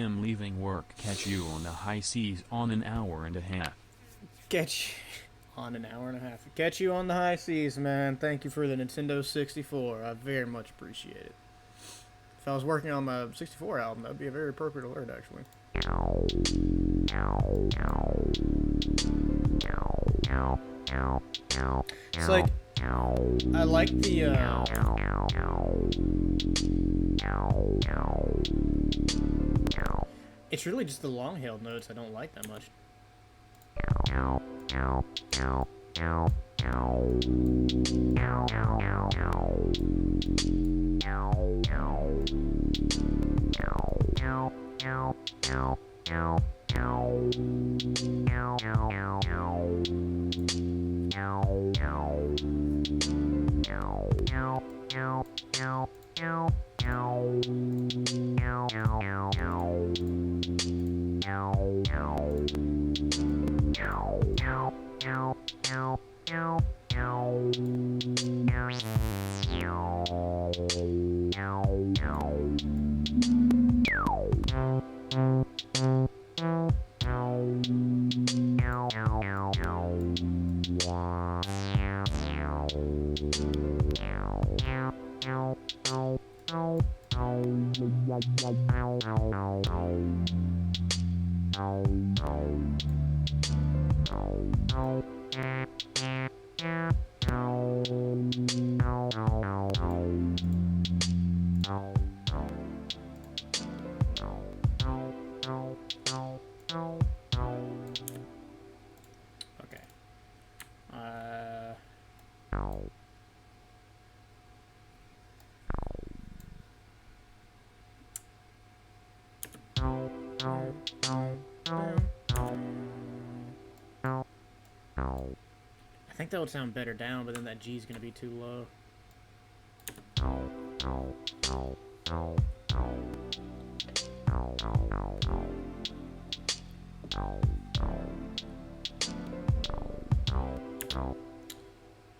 I'm leaving work. Catch you on the high seas on an hour and a half. Catch on an hour and a half. Catch you on the high seas, man. Thank you for the Nintendo 64. I very much appreciate it. If I was working on my 64 album, that would be a very appropriate alert, actually. It's like, I like the, it's really just the long-held notes I don't like that much. Okay. I think that would sound better down, but then that G is going to be too low.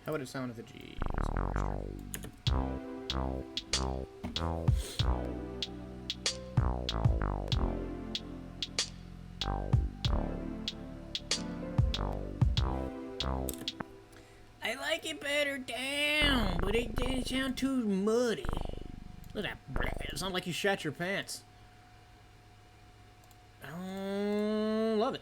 How would it sound if the G was I like it better down, but it didn't sound too muddy. Look at that. It sounds like you shat your pants. I love it.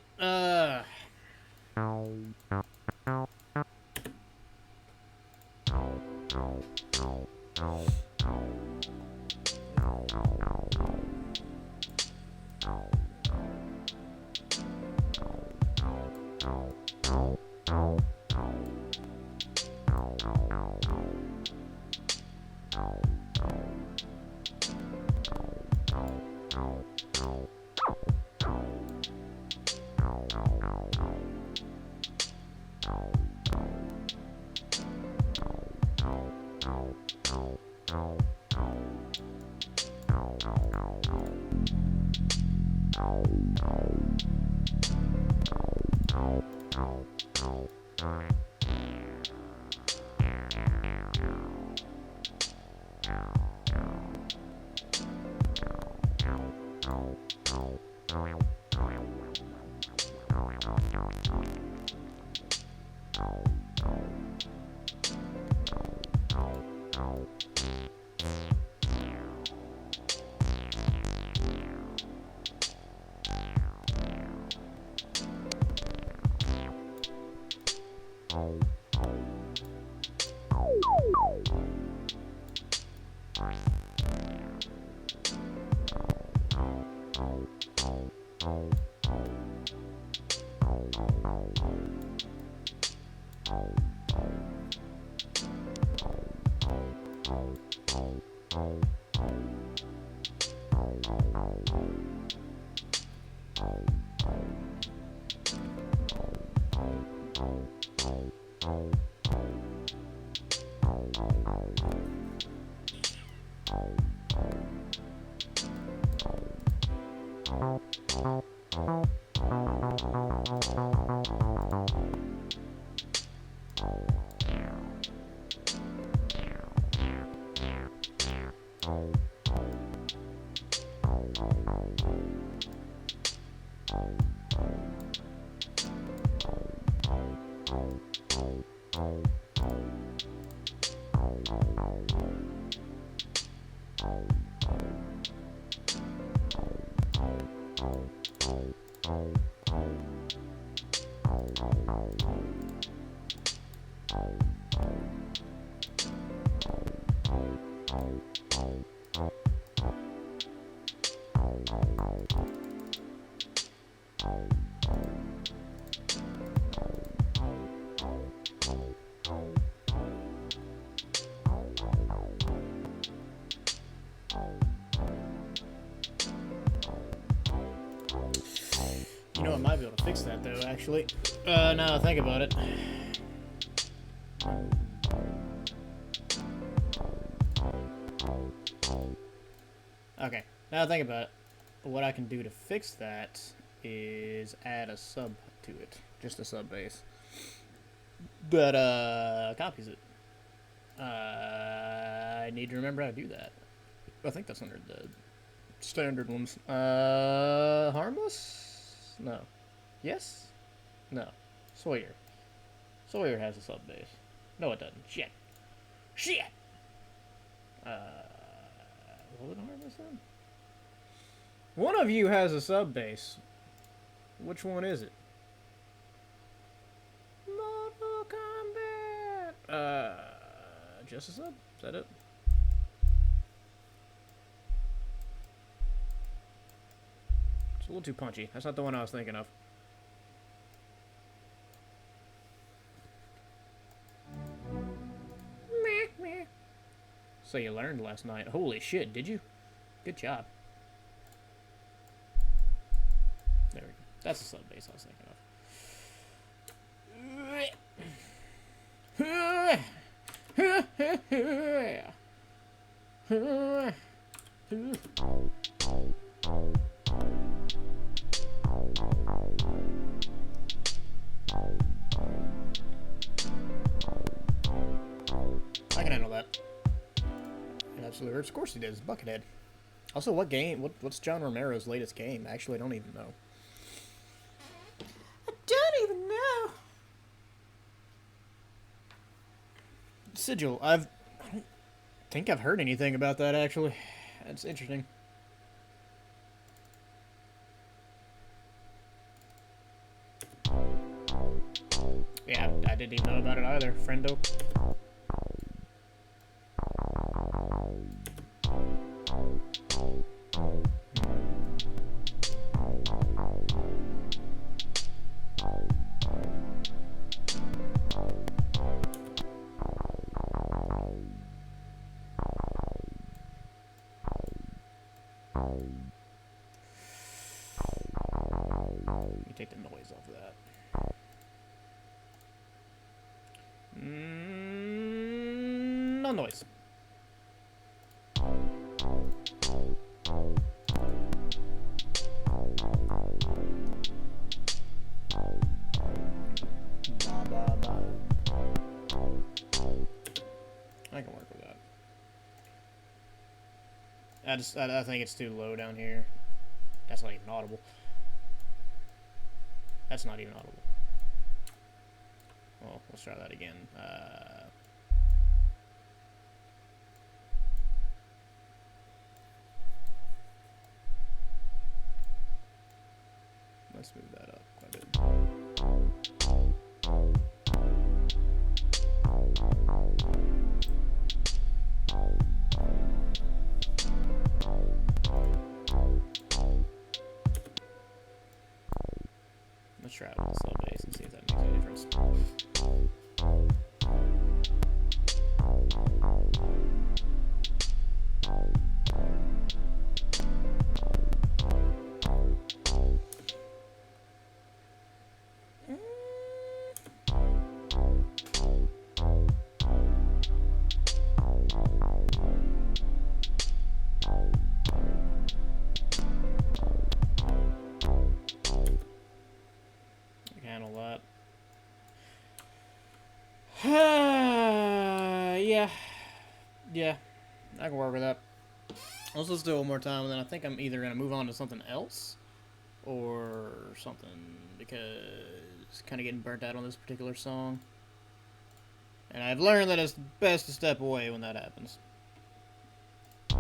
You know, I might be able to fix that though, actually. Now I think about it. Okay, now I think about it. What I can do to fix that is add a sub to it. Just a sub bass. But, copies it. I need to remember how to do that. I think that's under the standard ones. Harmless? No. Yes? No. Sawyer. Sawyer has a sub bass. No, it doesn't. Shit. Shit! Was it Harmless then? One of you has a sub bass. Which one is it? Mortal Kombat! Just a sub? Is that it? It's a little too punchy. That's not the one I was thinking of. So you learned last night. Holy shit, did you? Good job. There we go. That's the sub bass I was thinking I can handle that. It absolutely hurts. Of course he does. Buckethead. Also, what game? What's John Romero's latest game? Actually, I don't even know. I don't even know. Sigil. I don't think I've heard anything about that, actually. That's interesting. Yeah, I didn't even know about it either, friendo. Let me take the noise off of that. No noise. I can work with that. I think it's too low down here. That's not even audible. That's not even audible. Well, let's try that again. Let's move that up quite a bit. Let's try it with the slow bass and see if that makes any difference. Yeah, I can work with that. Let's do it one more time, and then I think I'm either going to move on to something else or something, because kind of getting burnt out on this particular song. And I've learned that it's best to step away when that happens. I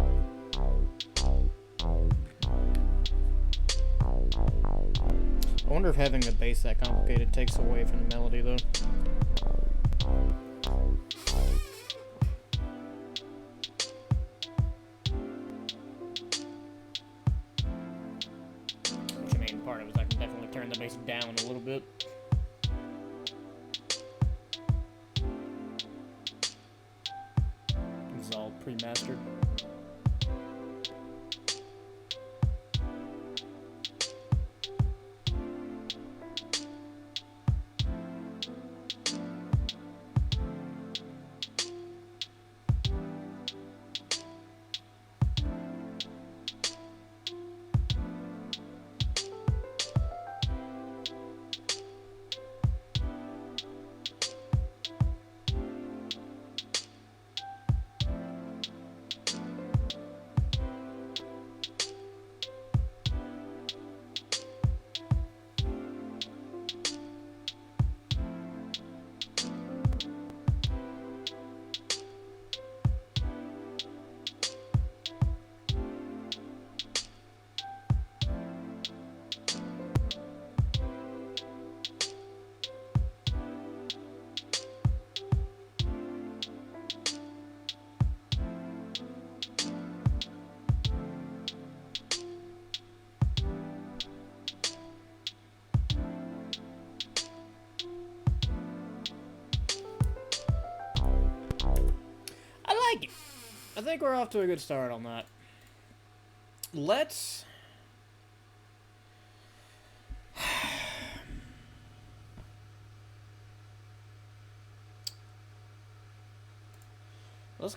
wonder if having the bass that complicated takes away from the melody, though. Which, I mean, part of it is I can definitely turn the bass down a little bit. It's all pre-mastered. I think we're off to a good start on that. Let's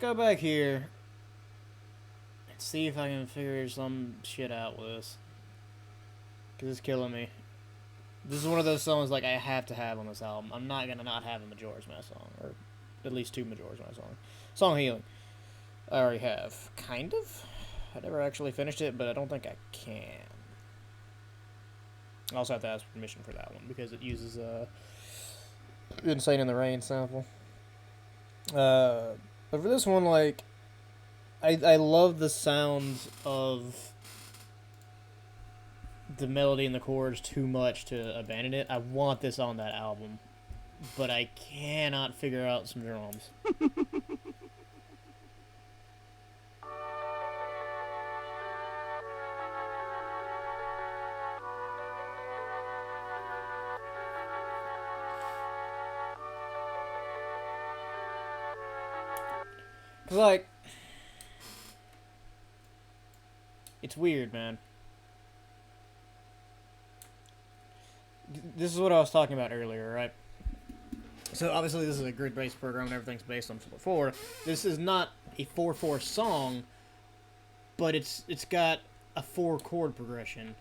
go back here and see if I can figure some shit out with this, because it's killing me. This is one of those songs like I have to have on this album. I'm not gonna not have a Majora's Mask song, or at least 2 Majora's Mask songs. Song Healing I already have, kind of. I never actually finished it, but I don't think I can. I also have to ask permission for that one, because it uses Insane in the Rain sample. But for this one, like, I love the sounds of the melody and the chords too much to abandon it. I want this on that album, but I cannot figure out some drums. Cause like, it's weird, man. This is what I was talking about earlier, right? So obviously this is a grid-based program and everything's based on 4/4. This is not a 4/4 song, but it's got a 4-chord progression,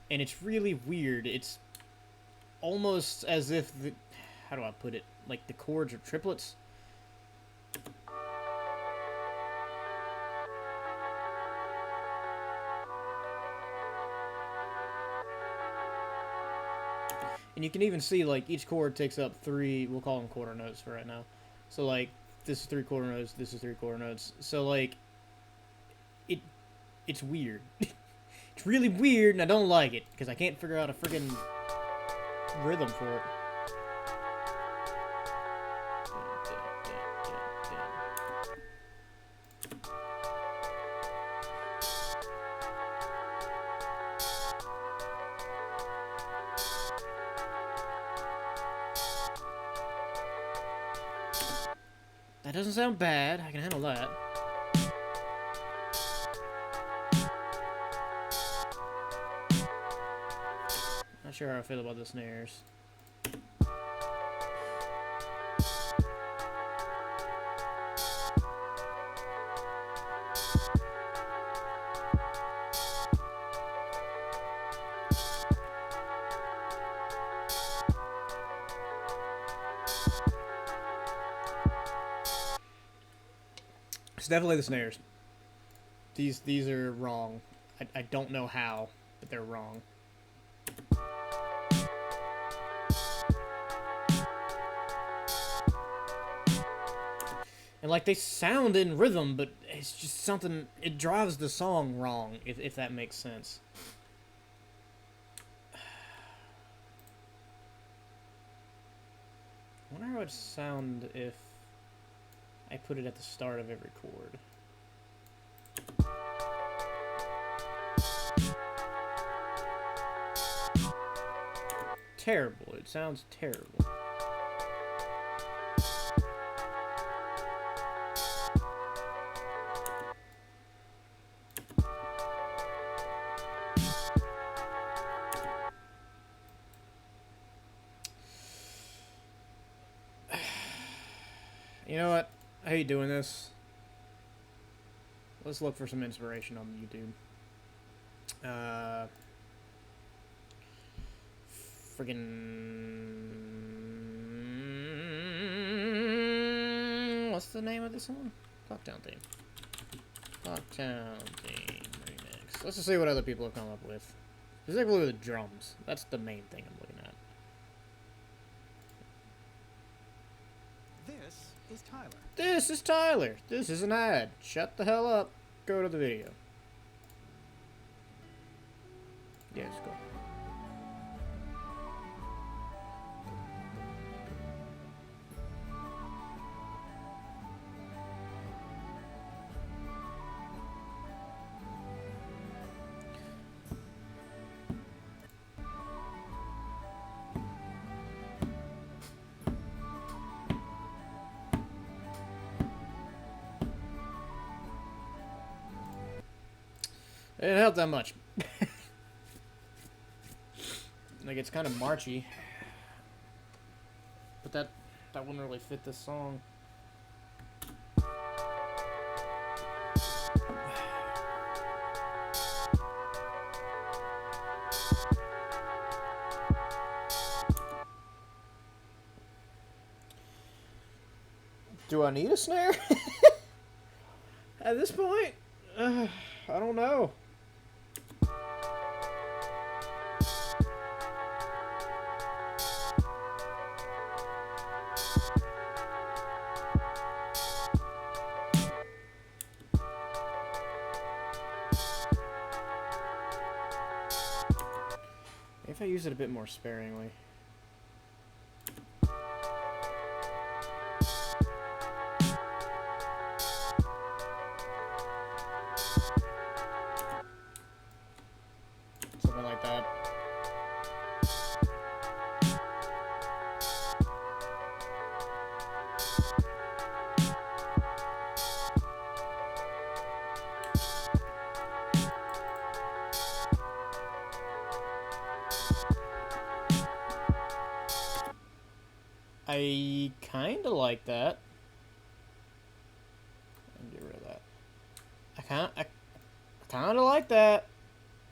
and it's really weird. It's almost as if the, how do I put it? Like the chords are triplets. And you can even see, like, each chord takes up 3, we'll call them quarter notes for right now. So, like, this is 3 quarter notes, this is 3 quarter notes. So, like, it's weird. It's really weird, and I don't like it, because I can't figure out a friggin' rhythm for it. That doesn't sound bad. I can handle that. Not sure how I feel about the snares. It's definitely the snares. These are wrong. I don't know how, but they're wrong. And like they sound in rhythm, but it's just something, it drives the song wrong, if that makes sense. I wonder how it would sound if I put it at the start of every chord. Terrible. It sounds terrible. You know what? I hate doing this. Let's look for some inspiration on YouTube. Friggin'... What's the name of this song? Clocktown Theme. Clocktown Theme Remix. Let's just see what other people have come up with. Specifically the drums. That's the main thing I'm looking at. This is Tyler. This is Tyler. This is an ad. Shut the hell up. Go to the video. Yeah, it's cool. It didn't help that much. Like, it's kind of marchy. But that wouldn't really fit this song. Do I need a snare? At this point? I don't know. If I use it a bit more sparingly. Something like that. I kind of like that. And get rid of that. I kind of like that.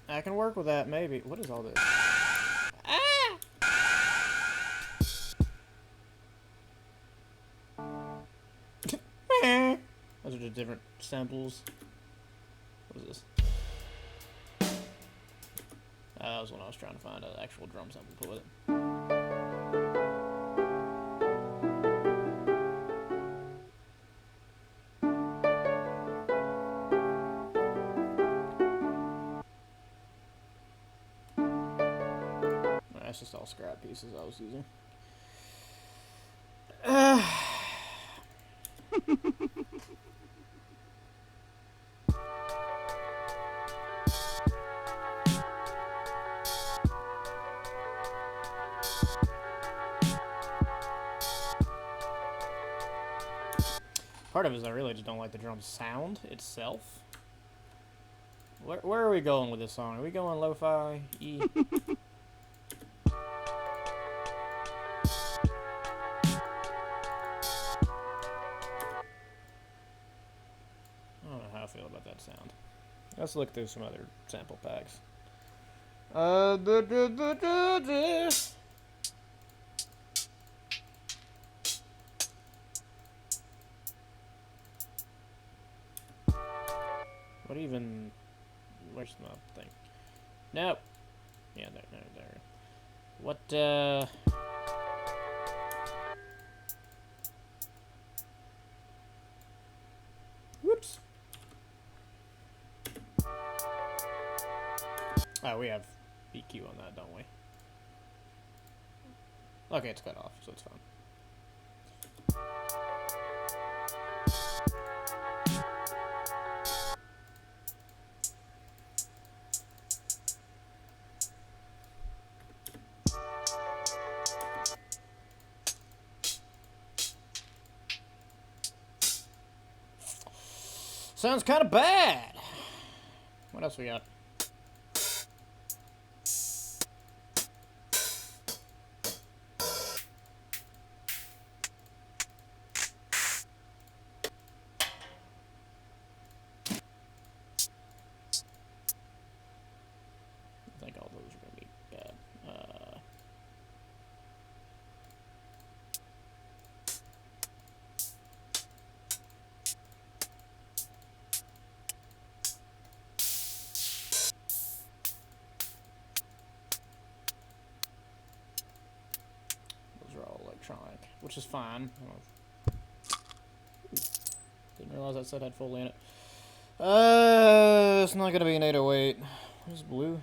I can work with that, maybe. What is all this? Ah! Those are just different samples. What is this? That was when I was trying to find an actual drum sample to put with it. That's just all scrap pieces I was using. Part of it is I really just don't like the drum sound itself. Where are we going with this song? Are we going lo-fi? E? I don't know how I feel about that sound. Let's look through some other sample packs. What even... Where's the thing? No! Yeah, there. What, Whoops! Oh, we have BQ on that, don't we? Okay, it's cut off, so it's fine. Sounds kind of bad. What else we got? I think all those are going to be bad. Those are all electronic, which is fine. Didn't realize that set had Foley in it. It's not going to be an 808. Where's blue?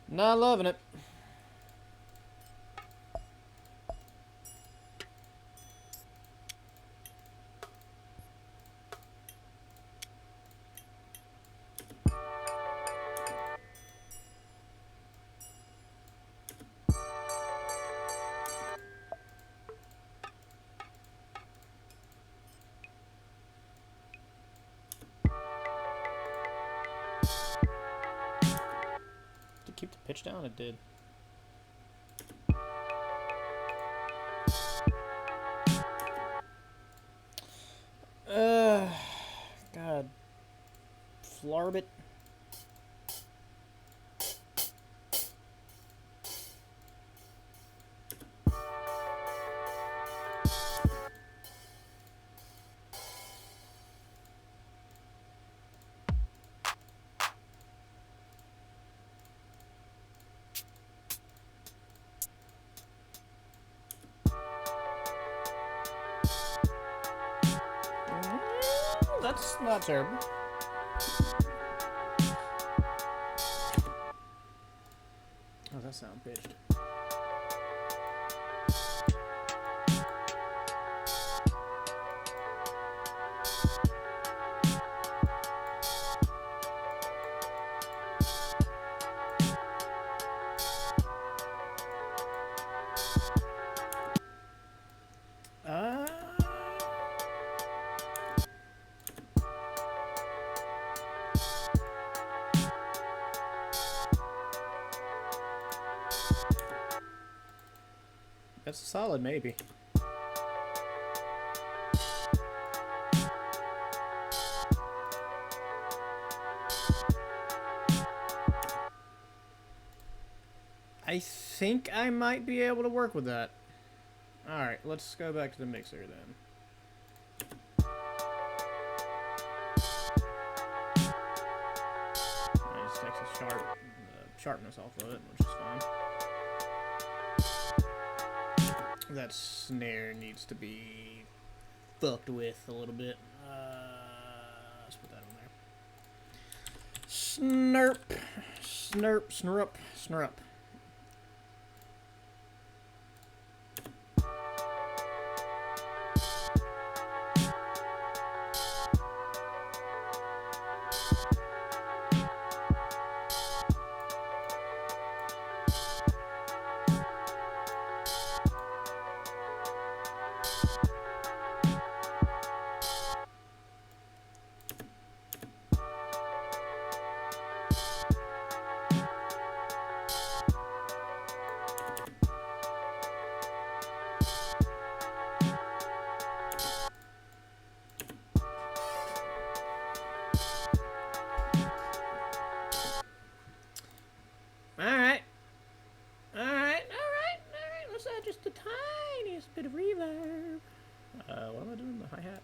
Not loving it. Did it keep the pitch down? It did. God. Flarbit. That's not terrible. How's that sound pitched? That's a solid maybe. I think I might be able to work with that. Alright, let's go back to the mixer then. It just takes the sharpness off of it, which is fine. That snare needs to be fucked with a little bit. Let's put that on there. Snurp. Snurp. Snurp. Snurp. the tiniest bit of reverb. What am I doing? The hi-hat?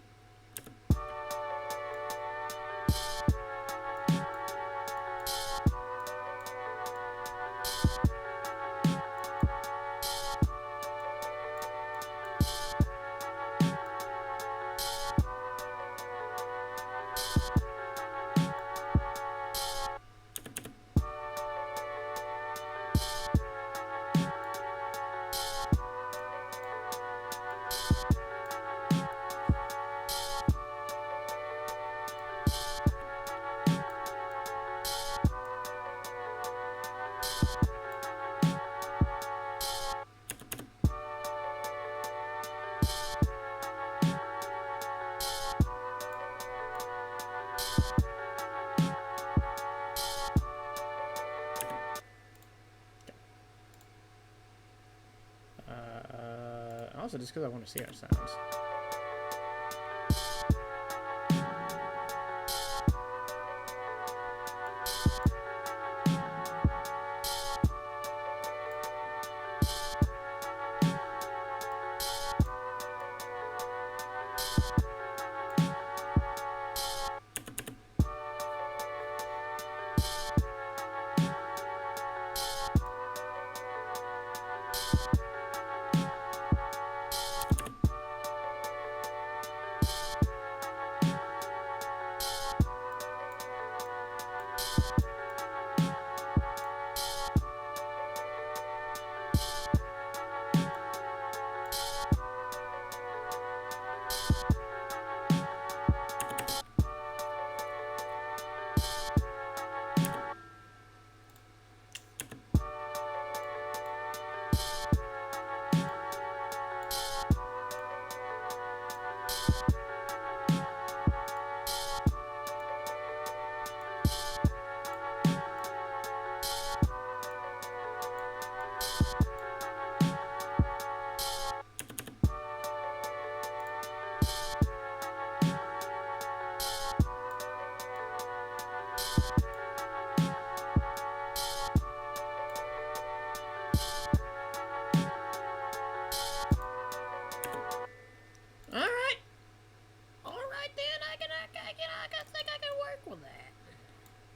Also, just because I want to see how it sounds.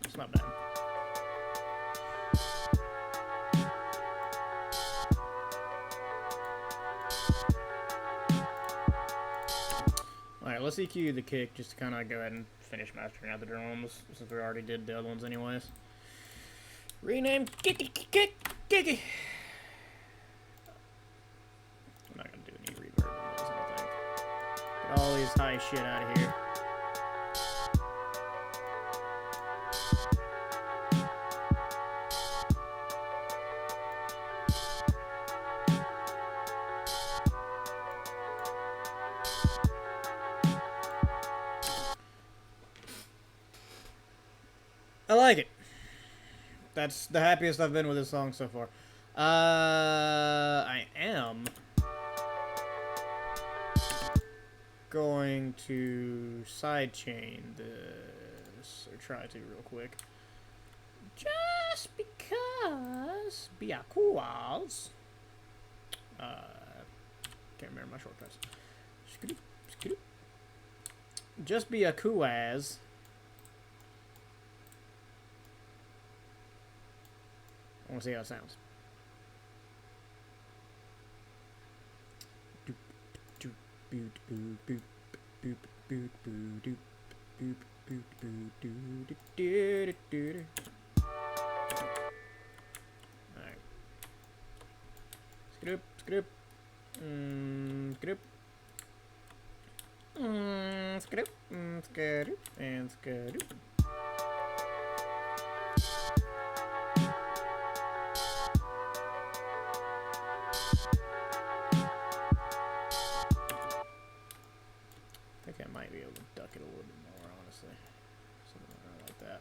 It's not bad. Alright, let's EQ the kick just to kind of go ahead and finish mastering out the drums, since we already did the other ones anyways. Rename Kicky Kick Kicky. I'm not gonna do any reverb on those, I don't think. Get all these high shit out of here. I like it. That's the happiest I've been with this song so far. I am going to sidechain this, or try to real quick. Just because because can't remember my shortcuts. Just be a cool-as. I want to see how it sounds. Alright. Skroop, skroop. Skroop. Skroop, skroop, and skroop. I think I might be able to duck it a little bit more, honestly. Something around like that.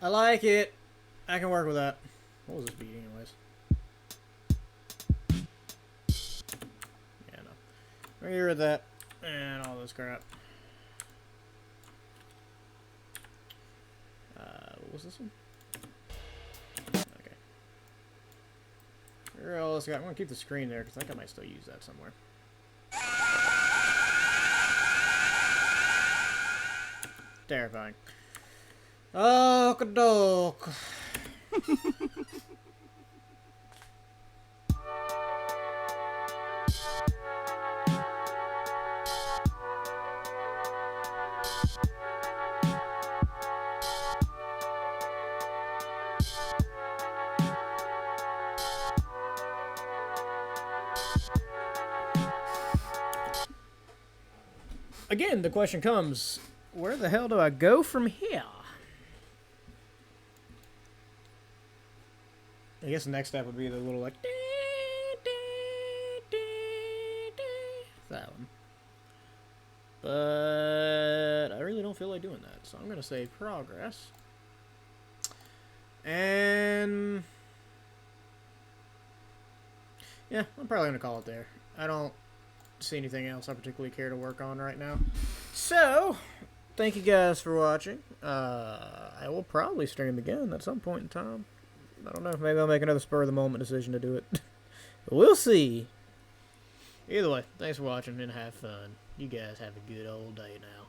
I like it. I can work with that. What was this beat anyways? Yeah, no. We're here with that. And all this crap. What was this one? Okay. Where all this got? I'm gonna keep the screen there because I think I might still use that somewhere. Terrifying. Oh, kadok. Again, the question comes, where the hell do I go from here? I guess the next step would be the little, like, that one. But I really don't feel like doing that, so I'm going to say progress. And yeah, I'm probably going to call it there. I don't see anything else I particularly care to work on right now. So, thank you guys for watching. I will probably stream again at some point in time. I don't know, maybe I'll make another spur-of-the-moment decision to do it. We'll see. Either way, thanks for watching and have fun. You guys have a good old day now.